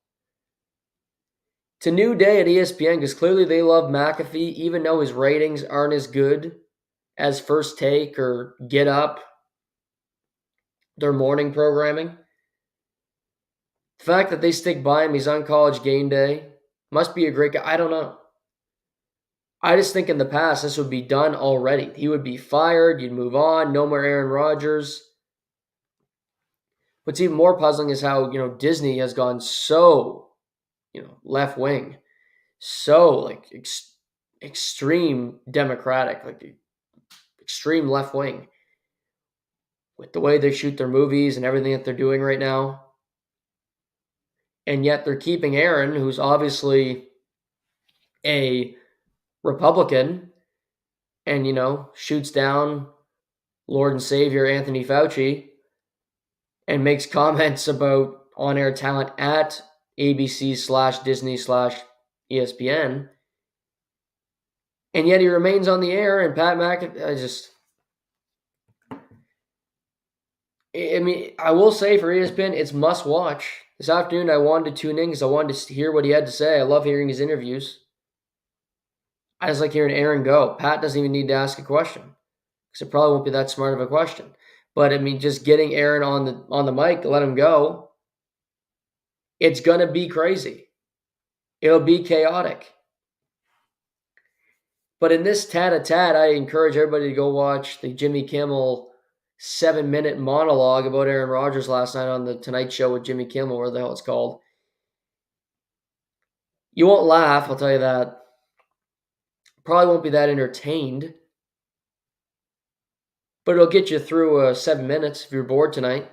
It's a new day at ESPN because clearly they love McAfee, even though his ratings aren't as good as First Take or Get Up, their morning programming. The fact that they stick by him, he's on College Game Day, must be a great guy. I don't know. I just think in the past this would be done already. He would be fired, you'd move on, no more Aaron Rodgers. What's even more puzzling is how, Disney has gone so, left wing, so extreme Democratic, extreme left wing with the way they shoot their movies and everything that they're doing right now. And yet they're keeping Aaron, who's obviously a Republican and, shoots down Lord and Savior Anthony Fauci and makes comments about on-air talent at ABC/Disney/ESPN. And yet he remains on the air, and Pat McAfee, I will say for ESPN, it's must watch. This afternoon I wanted to tune in because I wanted to hear what he had to say. I love hearing his interviews. I just like hearing Aaron go. Pat doesn't even need to ask a question because it probably won't be that smart of a question. But just getting Aaron on the mic, let him go. It's gonna be crazy. It'll be chaotic. But in this tat-a-tat, I encourage everybody to go watch the Jimmy Kimmel 7-minute monologue about Aaron Rodgers last night on the Tonight Show with Jimmy Kimmel, whatever the hell it's called. You won't laugh, I'll tell you that. Probably won't be that entertained. But it'll get you through 7 minutes if you're bored tonight.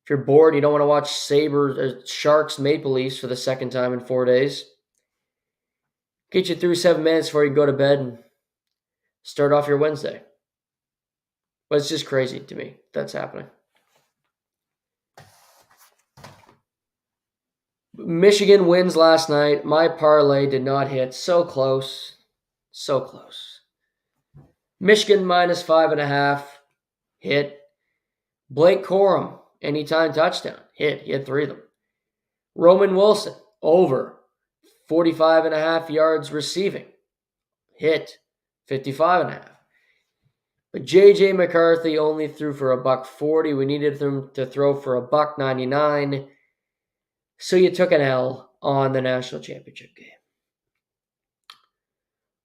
If you're bored, you don't want to watch Sharks Maple Leafs for the second time in 4 days. Get you through 7 minutes before you go to bed and start off your Wednesday. But it's just crazy to me that's happening. Michigan wins last night. My parlay did not hit. So close. So close. Michigan minus 5.5. Hit. Blake Corum, anytime touchdown. Hit. He had 3 of them. Roman Wilson, over. 45.5 yards receiving. Hit. 55.5. But J.J. McCarthy only threw for $140. We needed him to throw for $199. So you took an L on the national championship game,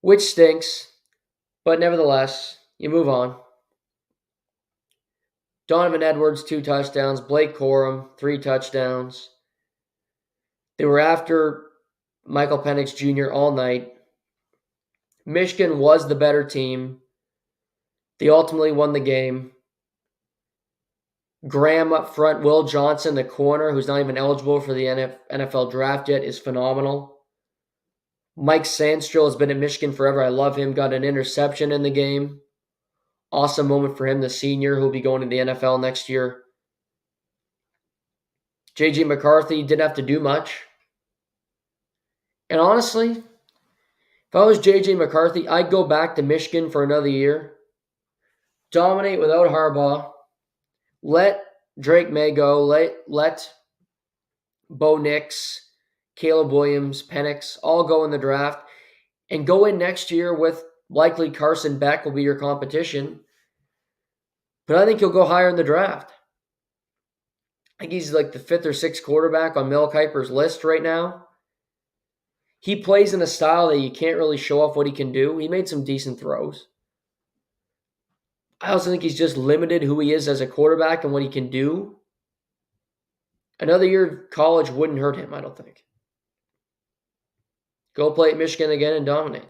which stinks. But nevertheless, you move on. Donovan Edwards, 2 touchdowns. Blake Corum, 3 touchdowns. They were after Michael Penix Jr. all night. Michigan was the better team. They ultimately won the game. Graham up front, Will Johnson, the corner, who's not even eligible for the NFL draft yet, is phenomenal. Mike Sandstrill has been at Michigan forever. I love him. Got an interception in the game. Awesome moment for him, the senior, who'll be going to the NFL next year. J.J. McCarthy didn't have to do much. And honestly, if I was J.J. McCarthy, I'd go back to Michigan for another year. Dominate without Harbaugh. Let Drake May go. Let Bo Nix, Caleb Williams, Penix all go in the draft. And go in next year with likely Carson Beck will be your competition. But I think he'll go higher in the draft. I think he's like the 5th or 6th quarterback on Mel Kiper's list right now. He plays in a style that you can't really show off what he can do. He made some decent throws. I also think he's just limited who he is as a quarterback and what he can do. Another year of college wouldn't hurt him, I don't think. Go play at Michigan again and dominate.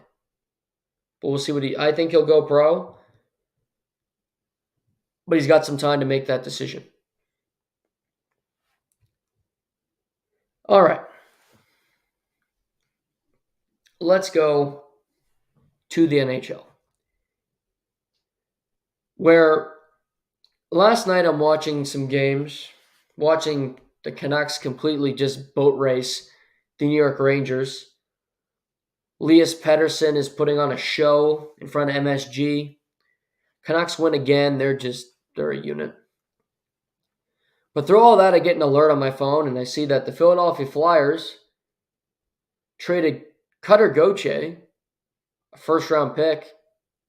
But we'll see what I think he'll go pro. But he's got some time to make that decision. All right. Let's go to the NHL. Where last night I'm watching some games, watching the Canucks completely just boat race the New York Rangers. Elias Pettersson is putting on a show in front of MSG. Canucks win again. They're a unit. But through all that, I get an alert on my phone, and I see that the Philadelphia Flyers traded Cutter Gauthier, a first-round pick,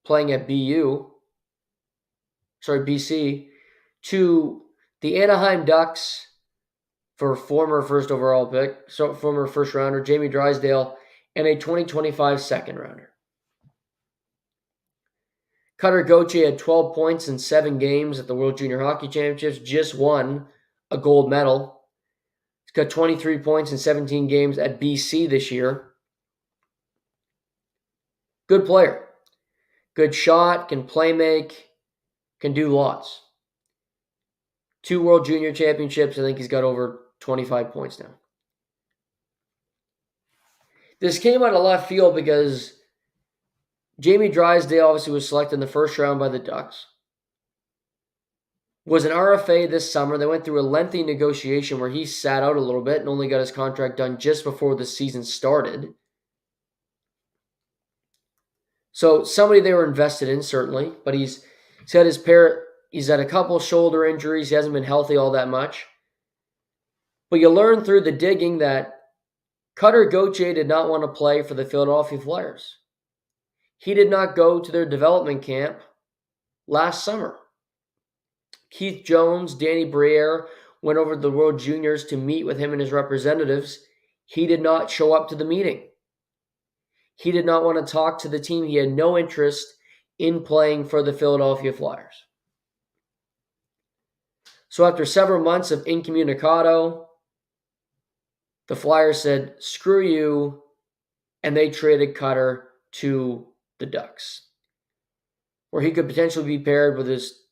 playing at BC, to the Anaheim Ducks for former first overall pick, so former first-rounder Jamie Drysdale, and a 2025 second-rounder. Cutter Gauthier had 12 points in 7 games at the World Junior Hockey Championships, just won a gold medal. He's got 23 points in 17 games at BC this year. Good player. Good shot, can play make, can do lots. 2 World Junior Championships. I think he's got over 25 points now. This came out of left field because Jamie Drysdale obviously was selected in the first round by the Ducks. Was an RFA this summer. They went through a lengthy negotiation where he sat out a little bit and only got his contract done just before the season started. So somebody they were invested in, certainly, but he's had a couple shoulder injuries. He hasn't been healthy all that much. But you learn through the digging that Cutter Gauthier did not want to play for the Philadelphia Flyers. He did not go to their development camp last summer. Keith Jones, Danny Briere went over to the World Juniors to meet with him and his representatives. He did not show up to the meeting. He did not want to talk to the team. He had no interest in playing for the Philadelphia Flyers. So after several months of incommunicado, the Flyers said, screw you, and they traded Cutter to the Ducks, where he could potentially be paired with his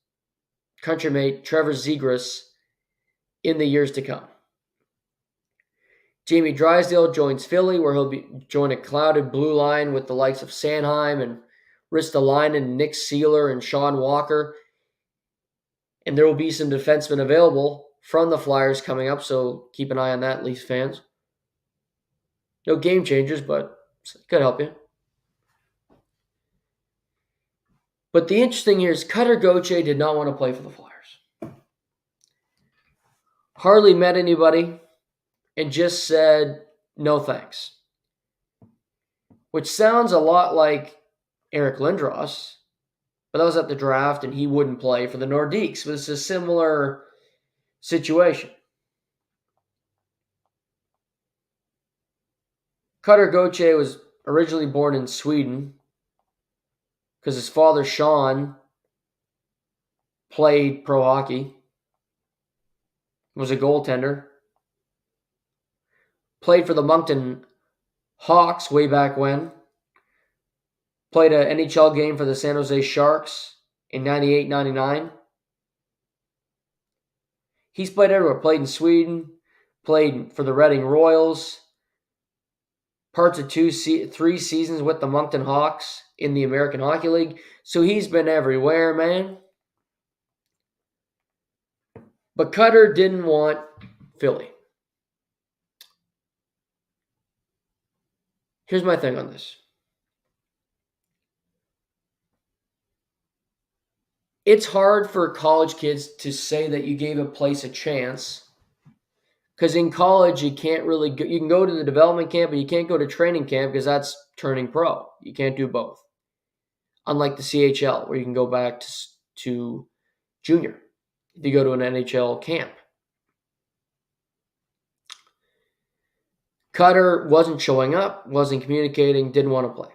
countrymate Trevor Zegras in the years to come. Jamie Drysdale joins Philly, where he'll join a clouded blue line with the likes of Sanheim and Ristolainen, Nick Seeler, and Sean Walker. And there will be some defensemen available from the Flyers coming up, so keep an eye on that, Leafs fans. No game changers, but it could help you. But the interesting here is Cutter Gauthier did not want to play for the Flyers. Hardly met anybody and just said, no thanks. Which sounds a lot like Eric Lindros, but that was at the draft, and he wouldn't play for the Nordiques. But it's a similar situation. Cutter Gauthier was originally born in Sweden because his father, Sean, played pro hockey, was a goaltender, played for the Moncton Hawks way back when, played an NHL game for the San Jose Sharks in 98-99. He's played everywhere. Played in Sweden, played for the Reading Royals, parts of 3 seasons with the Moncton Hawks in the American Hockey League. So he's been everywhere, man. But Cutter didn't want Philly. Here's my thing on this. It's hard for college kids to say that you gave a place a chance, because in college you can't really go, you can go to the development camp, but you can't go to training camp because that's turning pro. You can't do both. Unlike the CHL, where you can go back to junior if you go to an NHL camp. Cutter wasn't showing up, wasn't communicating, didn't want to play.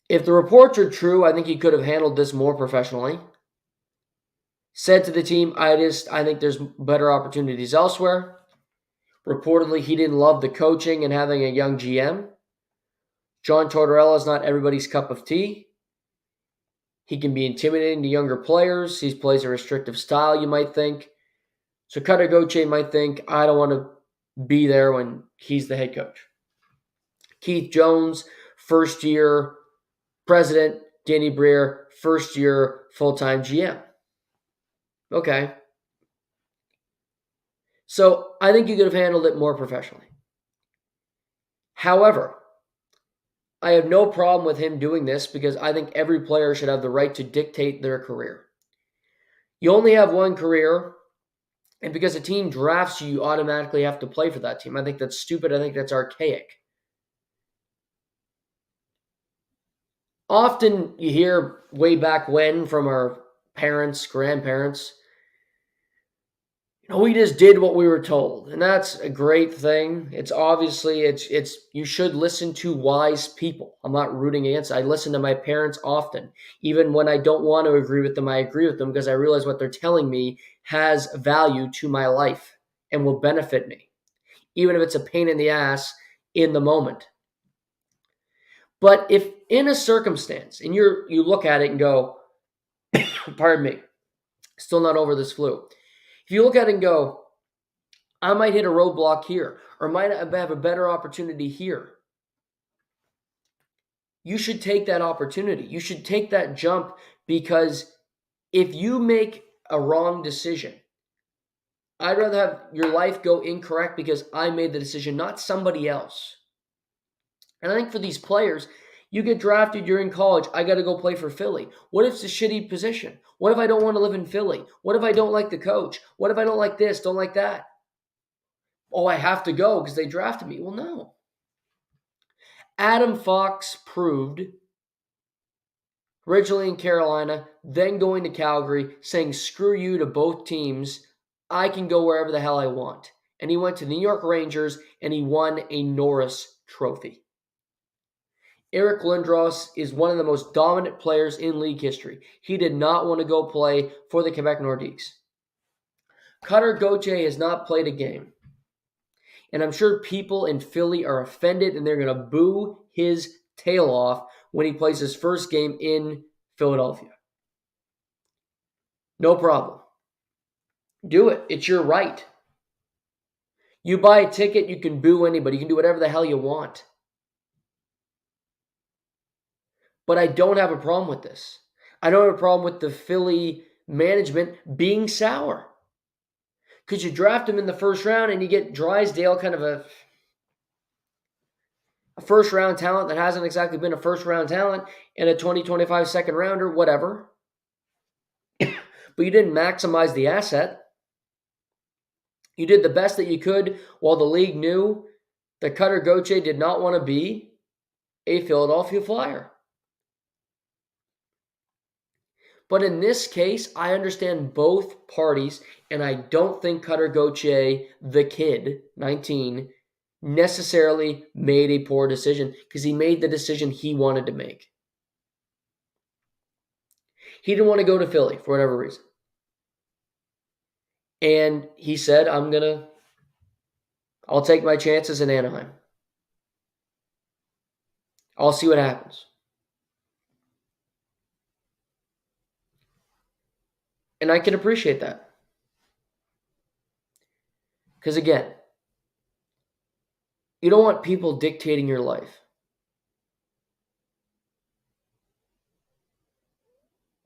If the reports are true, I think he could have handled this more professionally. Said to the team, I think there's better opportunities elsewhere. Reportedly, he didn't love the coaching and having a young GM. John Tortorella is not everybody's cup of tea. He can be intimidating to younger players. He plays a restrictive style, you might think. So Cutter Gauthier might think, I don't want to be there when he's the head coach. Keith Jones, first-year president. Danny Briere, first-year full-time GM. Okay. So I think you could have handled it more professionally. However, I have no problem with him doing this because I think every player should have the right to dictate their career. You only have one career, and because a team drafts you, you automatically have to play for that team. I think that's stupid. I think that's archaic. Often you hear way back when from our parents, grandparents, we just did what we were told. And that's a great thing. It's obviously, it's you should listen to wise people. I'm not rooting against it. I listen to my parents often. Even when I don't want to agree with them, I agree with them because I realize what they're telling me has value to my life and will benefit me, even if it's a pain in the ass in the moment. But if in a circumstance, and you look at it and go, pardon me, still not over this flu. If you look at it and go, I might hit a roadblock here, or might have a better opportunity here, you should take that opportunity. You should take that jump, because if you make a wrong decision, I'd rather have your life go incorrect because I made the decision, not somebody else. And I think for these players, you get drafted, you're in college, I got to go play for Philly. What if it's a shitty position? What if I don't want to live in Philly? What if I don't like the coach? What if I don't like this, don't like that? Oh, I have to go because they drafted me. Well, no. Adam Fox proved, originally in Carolina, then going to Calgary, saying screw you to both teams. I can go wherever the hell I want. And he went to the New York Rangers and he won a Norris Trophy. Eric Lindros is one of the most dominant players in league history. He did not want to go play for the Quebec Nordiques. Cutter Gauthier has not played a game. And I'm sure people in Philly are offended and they're going to boo his tail off when he plays his first game in Philadelphia. No problem. Do it. It's your right. You buy a ticket, you can boo anybody. You can do whatever the hell you want. But I don't have a problem with this. I don't have a problem with the Philly management being sour. Because you draft him in the first round and you get Drysdale, kind of a first-round talent that hasn't exactly been a first-round talent, and a 2025 second rounder, whatever. But you didn't maximize the asset. You did the best that you could while the league knew that Cutter Gauthier did not want to be a Philadelphia Flyer. But in this case, I understand both parties, and I don't think Cutter Gauthier, the kid, 19, necessarily made a poor decision because he made the decision he wanted to make. He didn't want to go to Philly for whatever reason. And he said, I'll take my chances in Anaheim. I'll see what happens. And I can appreciate that. Because again, you don't want people dictating your life.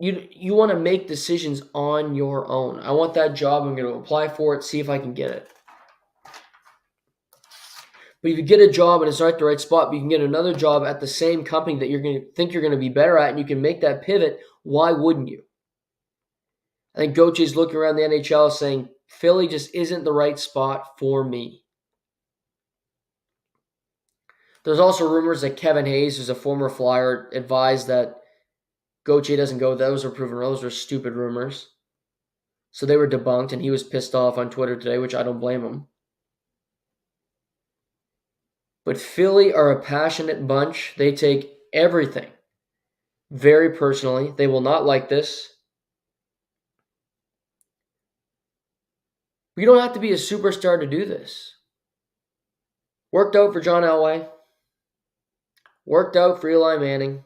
You want to make decisions on your own. I want that job. I'm going to apply for it, see if I can get it. But if you get a job and it's not the right spot, but you can get another job at the same company that you're going to think you're going to be better at, and you can make that pivot, why wouldn't you? I think Gauthier's looking around the NHL saying, Philly just isn't the right spot for me. There's also rumors that Kevin Hayes, who's a former Flyer, advised that Gauthier doesn't go. Those are proven. Those are stupid rumors. So they were debunked, and he was pissed off on Twitter today, which I don't blame him. But Philly are a passionate bunch. They take everything very personally. They will not like this. You don't have to be a superstar to do this. Worked out for John Elway. Worked out for Eli Manning.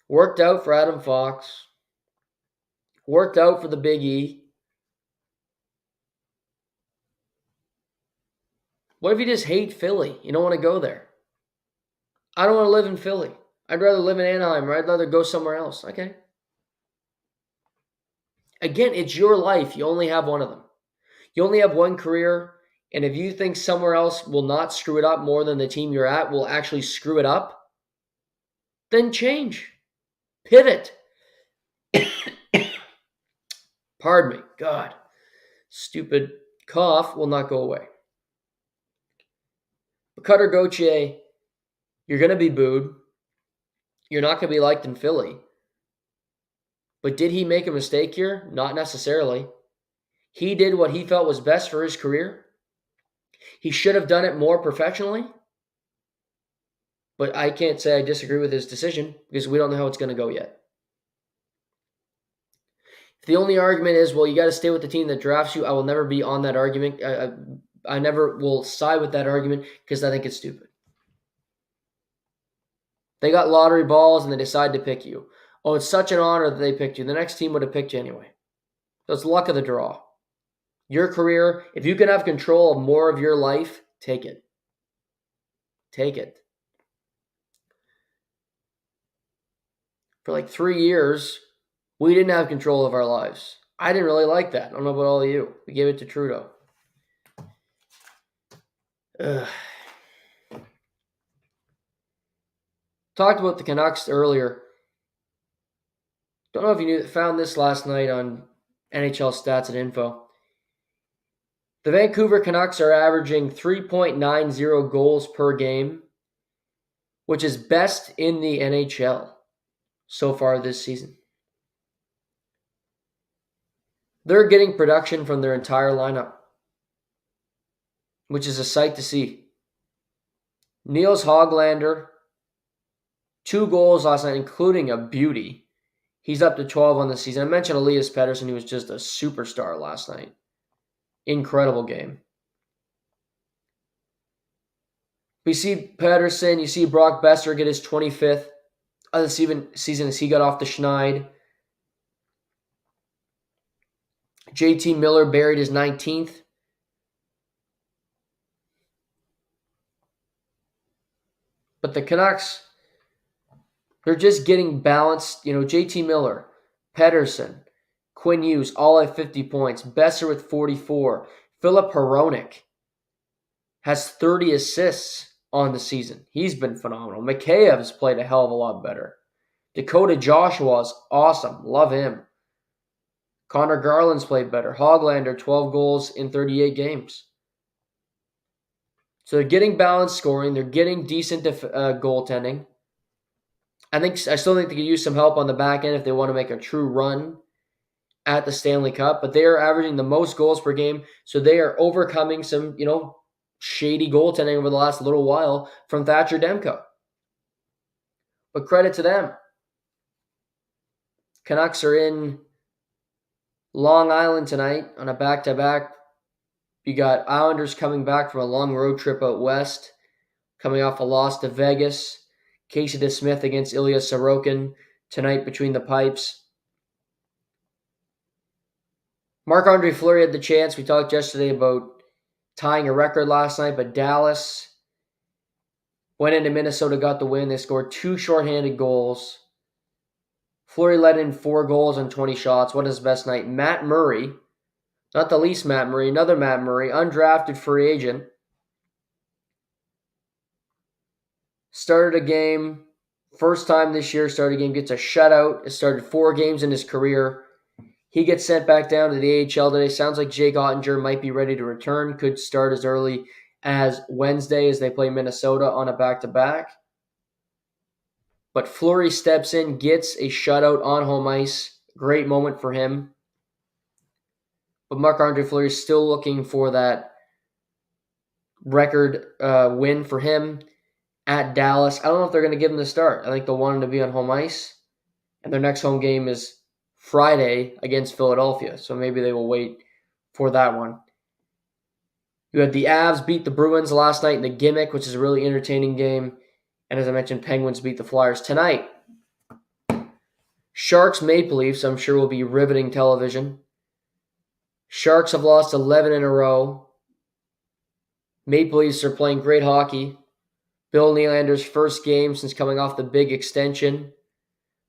Worked out for Adam Fox. Worked out for the Big E. What if you just hate Philly? You don't want to go there. I don't want to live in Philly. I'd rather live in Anaheim, or I'd rather go somewhere else. Okay. Again, it's your life. You only have one of them. You only have one career, and if you think somewhere else will not screw it up more than the team you're at will actually screw it up, then change. Pivot. Pardon me. God. Stupid cough will not go away. But Cutter Gauthier, you're going to be booed. You're not going to be liked in Philly. But did he make a mistake here? Not necessarily. He did what he felt was best for his career. He should have done it more professionally. But I can't say I disagree with his decision because we don't know how it's going to go yet. If the only argument is, well, you got to stay with the team that drafts you, I will never be on that argument. I never will side with that argument because I think it's stupid. They got lottery balls and they decide to pick you. Oh, it's such an honor that they picked you. The next team would have picked you anyway. So it's luck of the draw. Your career, if you can have control of more of your life, take it. Take it. For like 3 years, we didn't have control of our lives. I didn't really like that. I don't know about all of you. We gave it to Trudeau. Ugh. Talked about the Canucks earlier. Don't know if you found this last night on NHL Stats and Info. The Vancouver Canucks are averaging 3.90 goals per game, which is best in the NHL so far this season. They're getting production from their entire lineup, which is a sight to see. Niels Höglander, 2 goals last night, including a beauty. He's up to 12 on the season. I mentioned Elias Pettersson, who was just a superstar last night. Incredible game. We see Pettersson, you see Brock Besser get his 25th of the season as he got off the Schneid. JT Miller buried his 19th. But the Canucks, they're just getting balanced. JT Miller, Pettersson, Quinn Hughes, all at 50 points. Besser with 44. Philip Hronek has 30 assists on the season. He's been phenomenal. Mikheyev's played a hell of a lot better. Dakota Joshua's awesome. Love him. Connor Garland's played better. Höglander, 12 goals in 38 games. So they're getting balanced scoring. They're getting decent goaltending. I still think they could use some help on the back end if they want to make a true run at the Stanley Cup, but they are averaging the most goals per game, so they are overcoming some, shady goaltending over the last little while from Thatcher Demko. But credit to them. Canucks are in Long Island tonight on a back-to-back. You got Islanders coming back from a long road trip out west, coming off a loss to Vegas. Casey DeSmith against Ilya Sorokin tonight between the pipes. Marc-Andre Fleury had the chance. We talked yesterday about tying a record last night, but Dallas went into Minnesota, got the win. They scored 2 shorthanded goals. Fleury let in 4 goals on 20 shots. What is his best night? Matt Murray, not the least Matt Murray, another Matt Murray, undrafted free agent. Started a game, first time this year, started a game, gets a shutout. It started 4 games in his career. He gets sent back down to the AHL today. Sounds like Jake Ottinger might be ready to return. Could start as early as Wednesday as they play Minnesota on a back-to-back. But Fleury steps in, gets a shutout on home ice. Great moment for him. But Marc-Andre Fleury is still looking for that record win for him at Dallas. I don't know if they're going to give him the start. I think they'll want him to be on home ice. And their next home game is Friday against Philadelphia. So maybe they will wait for that one. You had the Avs beat the Bruins last night in the Gimmick, which is a really entertaining game. And as I mentioned, Penguins beat the Flyers tonight. Sharks Maple Leafs, I'm sure, will be riveting television. Sharks have lost 11 in a row. Maple Leafs are playing great hockey. Bill Nylander's first game since coming off the big extension. I'm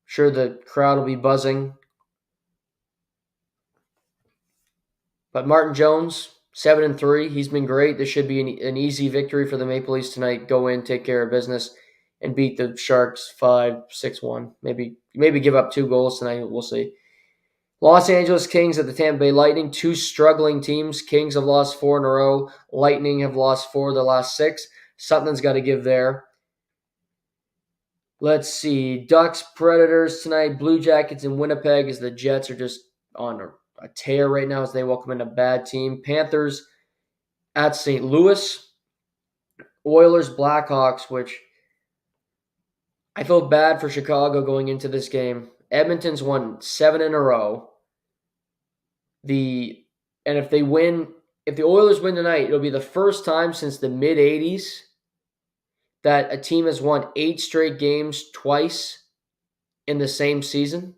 sure the crowd will be buzzing. But Martin Jones, 7-3. He's been great. This should be an easy victory for the Maple Leafs tonight. Go in, take care of business, and beat the Sharks 5-6-1. Maybe give up 2 goals tonight. We'll see. Los Angeles Kings at the Tampa Bay Lightning. 2 struggling teams. Kings have lost 4 in a row. Lightning have lost 4 of the last 6. Something's got to give there. Let's see. Ducks, Predators tonight. Blue Jackets in Winnipeg as the Jets are just on a tear right now as they welcome in a bad team. Panthers at St. Louis. Oilers, Blackhawks, which I feel bad for Chicago going into this game. Edmonton's won 7 in a row. And if the Oilers win tonight, it'll be the first time since the mid-'80s that a team has won 8 straight games twice in the same season,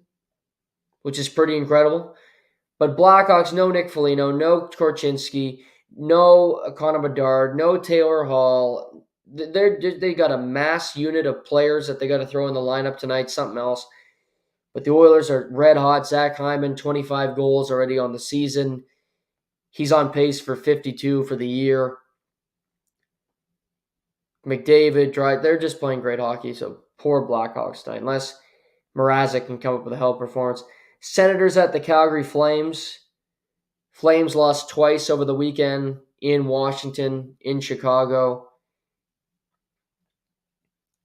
which is pretty incredible. But Blackhawks, no Nick Foligno, no Korchinski, no Connor Bedard, no Taylor Hall. They got a mass unit of players that they got to throw in the lineup tonight, something else. But the Oilers are red hot. Zach Hyman, 25 goals already on the season. He's on pace for 52 for the year. McDavid, they're just playing great hockey, so poor Blackhawks tonight, unless Mrazek can come up with a hell performance. Senators at the Calgary Flames. Flames lost twice over the weekend in Washington, in Chicago.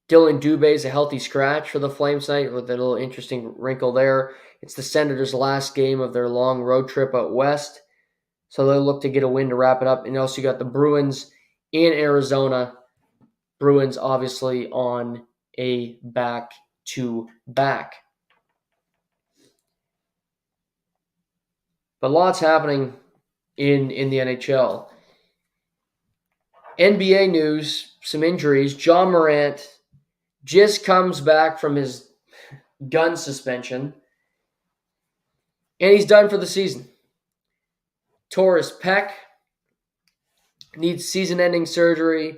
Dylan Dubé is a healthy scratch for the Flames tonight with a little interesting wrinkle there. It's the Senators' last game of their long road trip out west, so they'll look to get a win to wrap it up. And also you got the Bruins in Arizona. Bruins obviously on a back-to-back. But lots happening in the NHL. NBA news, some injuries. John Morant just comes back from his gun suspension, and he's done for the season. Tore his pec, needs season-ending surgery.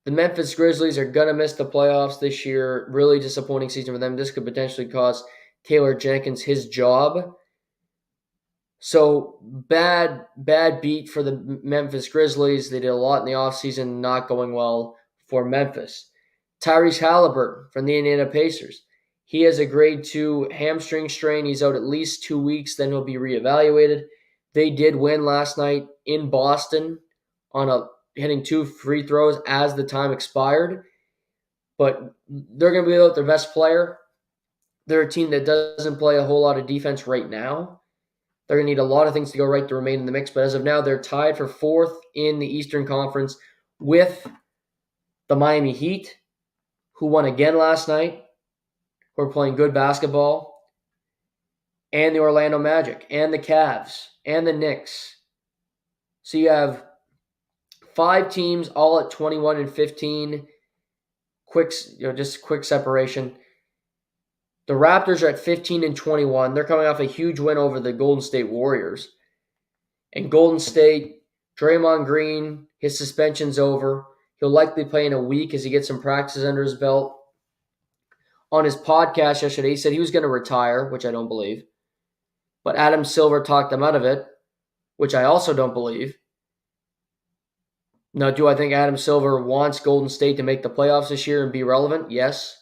The Memphis Grizzlies are going to miss the playoffs this year. Really disappointing season for them. This could potentially cost Taylor Jenkins his job. So bad beat for the Memphis Grizzlies. They did a lot in the offseason, not going well for Memphis. Tyrese Halliburton from the Indiana Pacers. He has a grade 2 hamstring strain. He's out at least 2 weeks, then he'll be reevaluated. They did win last night in Boston on hitting 2 free throws as the time expired. But they're going to be without their best player. they're a team that doesn't play a whole lot of defense right now. They're going to need a lot of things to go right to remain in the mix. But as of now, they're tied for 4th in the Eastern Conference with the Miami Heat, who won again last night, who are playing good basketball, and the Orlando Magic, and the Cavs, and the Knicks. So you have 5 teams all at 21 and 15. Just quick separation. The Raptors are at 15 and 21. They're coming off a huge win over the Golden State Warriors. And Golden State, Draymond Green, his suspension's over. He'll likely play in a week as he gets some practices under his belt. On his podcast yesterday, he said he was going to retire, which I don't believe. But Adam Silver talked him out of it, which I also don't believe. Now, do I think Adam Silver wants Golden State to make the playoffs this year and be relevant? Yes.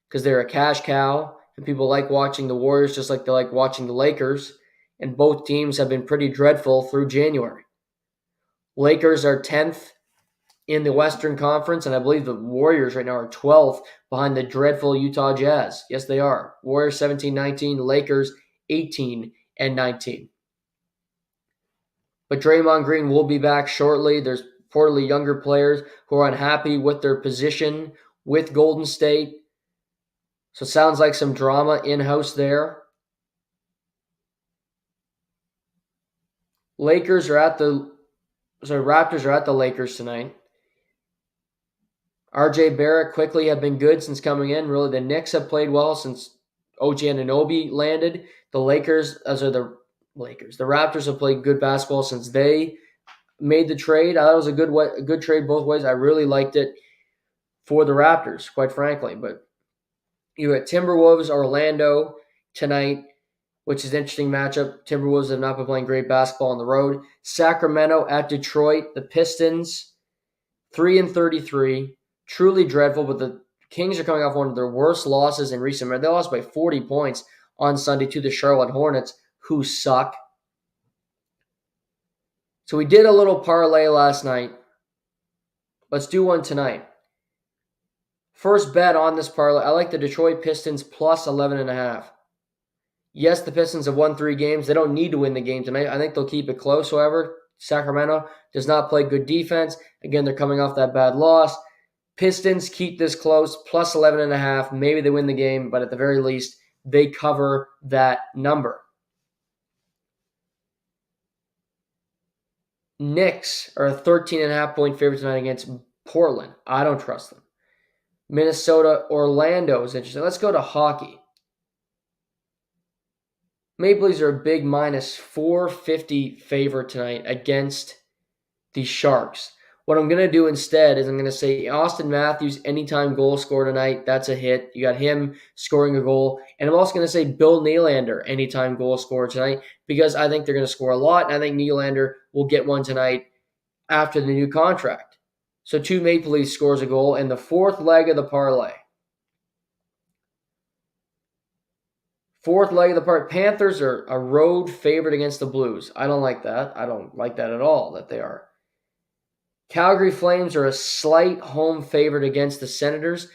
Because they're a cash cow, and people like watching the Warriors just like they like watching the Lakers, and both teams have been pretty dreadful through January. Lakers are 10th in the Western Conference, and I believe the Warriors right now are 12th behind the dreadful Utah Jazz. Yes, they are. Warriors 17-19, Lakers 18-19. But Draymond Green will be back shortly. There's reportedly younger players who are unhappy with their position with Golden State. So it sounds like some drama in-house there. Raptors are at the Lakers tonight. RJ Barrett quickly have been good since coming in. Really, the Knicks have played well since OG Anunoby landed. The Raptors have played good basketball since they made the trade. I thought it was a good trade both ways. I really liked it for the Raptors, quite frankly. But you got Timberwolves, Orlando tonight, which is an interesting matchup. Timberwolves have not been playing great basketball on the road. Sacramento at Detroit. The Pistons, 3-33. Truly dreadful, but the Kings are coming off one of their worst losses in recent memory. They lost by 40 points on Sunday to the Charlotte Hornets, who suck. So we did a little parlay last night. Let's do one tonight. First bet on this parlay, I like the Detroit Pistons plus 11.5. Yes, the Pistons have won 3 games. They don't need to win the game tonight. I think they'll keep it close. However, Sacramento does not play good defense. Again, they're coming off that bad loss. Pistons keep this close, plus 11.5. Maybe they win the game, but at the very least, they cover that number. Knicks are a 13.5 point favorite tonight against Portland. I don't trust them. Minnesota, Orlando is interesting. Let's go to hockey. Maple Leafs are a big minus 450 favorite tonight against the Sharks. What I'm going to do instead is I'm going to say Austin Matthews anytime goal scorer tonight. That's a hit. You got him scoring a goal. And I'm also going to say Bill Nylander anytime goal scorer tonight because I think they're going to score a lot. And I think Nylander will get one tonight after the new contract. So 2 Maple Leafs scores a goal in the 4th leg of the parlay. 4th leg of the parlay. Panthers are a road favorite against the Blues. I don't like that. I don't like that at all that they are. Calgary Flames are a slight home favorite against the Senators.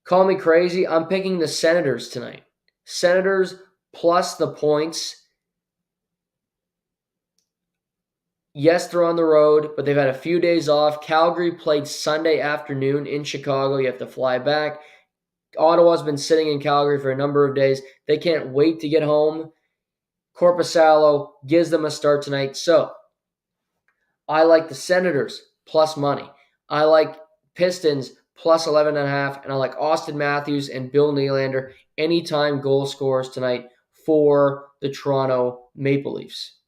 Call me crazy. I'm picking the Senators tonight. Senators plus the points. Yes, they're on the road, but they've had a few days off. Calgary played Sunday afternoon in Chicago. You have to fly back. Ottawa's been sitting in Calgary for a number of days. They can't wait to get home. Korpisalo gives them a start tonight. So, I like the Senators plus money. I like Pistons plus 11.5. And I like Austin Matthews and Bill Nylander anytime goal scorers tonight for the Toronto Maple Leafs.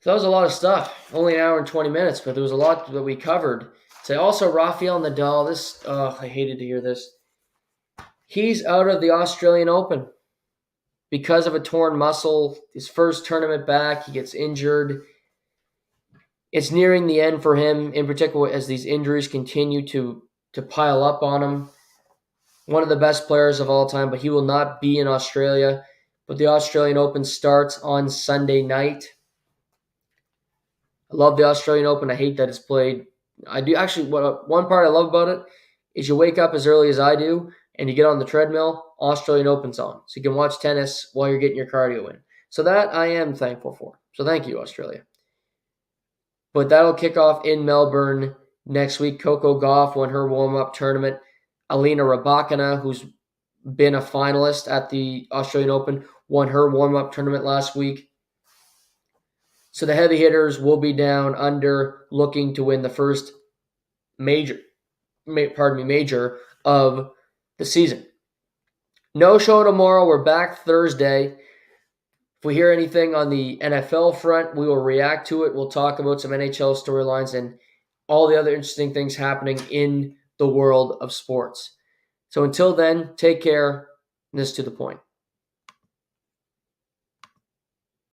So that was a lot of stuff. Only an hour and 20 minutes, but there was a lot that we covered. So also, Rafael Nadal, I hated to hear this. He's out of the Australian Open because of a torn muscle. His first tournament back, he gets injured. It's nearing the end for him, in particular as these injuries continue to pile up on him. One of the best players of all time, but he will not be in Australia. But the Australian Open starts on Sunday night. I love the Australian Open. I hate that it's played. I do actually. One part I love about it is you wake up as early as I do and you get on the treadmill, Australian Open's on. So you can watch tennis while you're getting your cardio in. So that I am thankful for. So thank you, Australia. But that'll kick off in Melbourne next week. Coco Gauff won her warm-up tournament. Alina Rybakina, who's been a finalist at the Australian Open, won her warm-up tournament last week. So the heavy hitters will be down under looking to win the first major of the season. No show tomorrow. We're back Thursday. If we hear anything on the NFL front, we will react to it. We'll talk about some NHL storylines and all the other interesting things happening in the world of sports. So until then, take care. This is To The Point.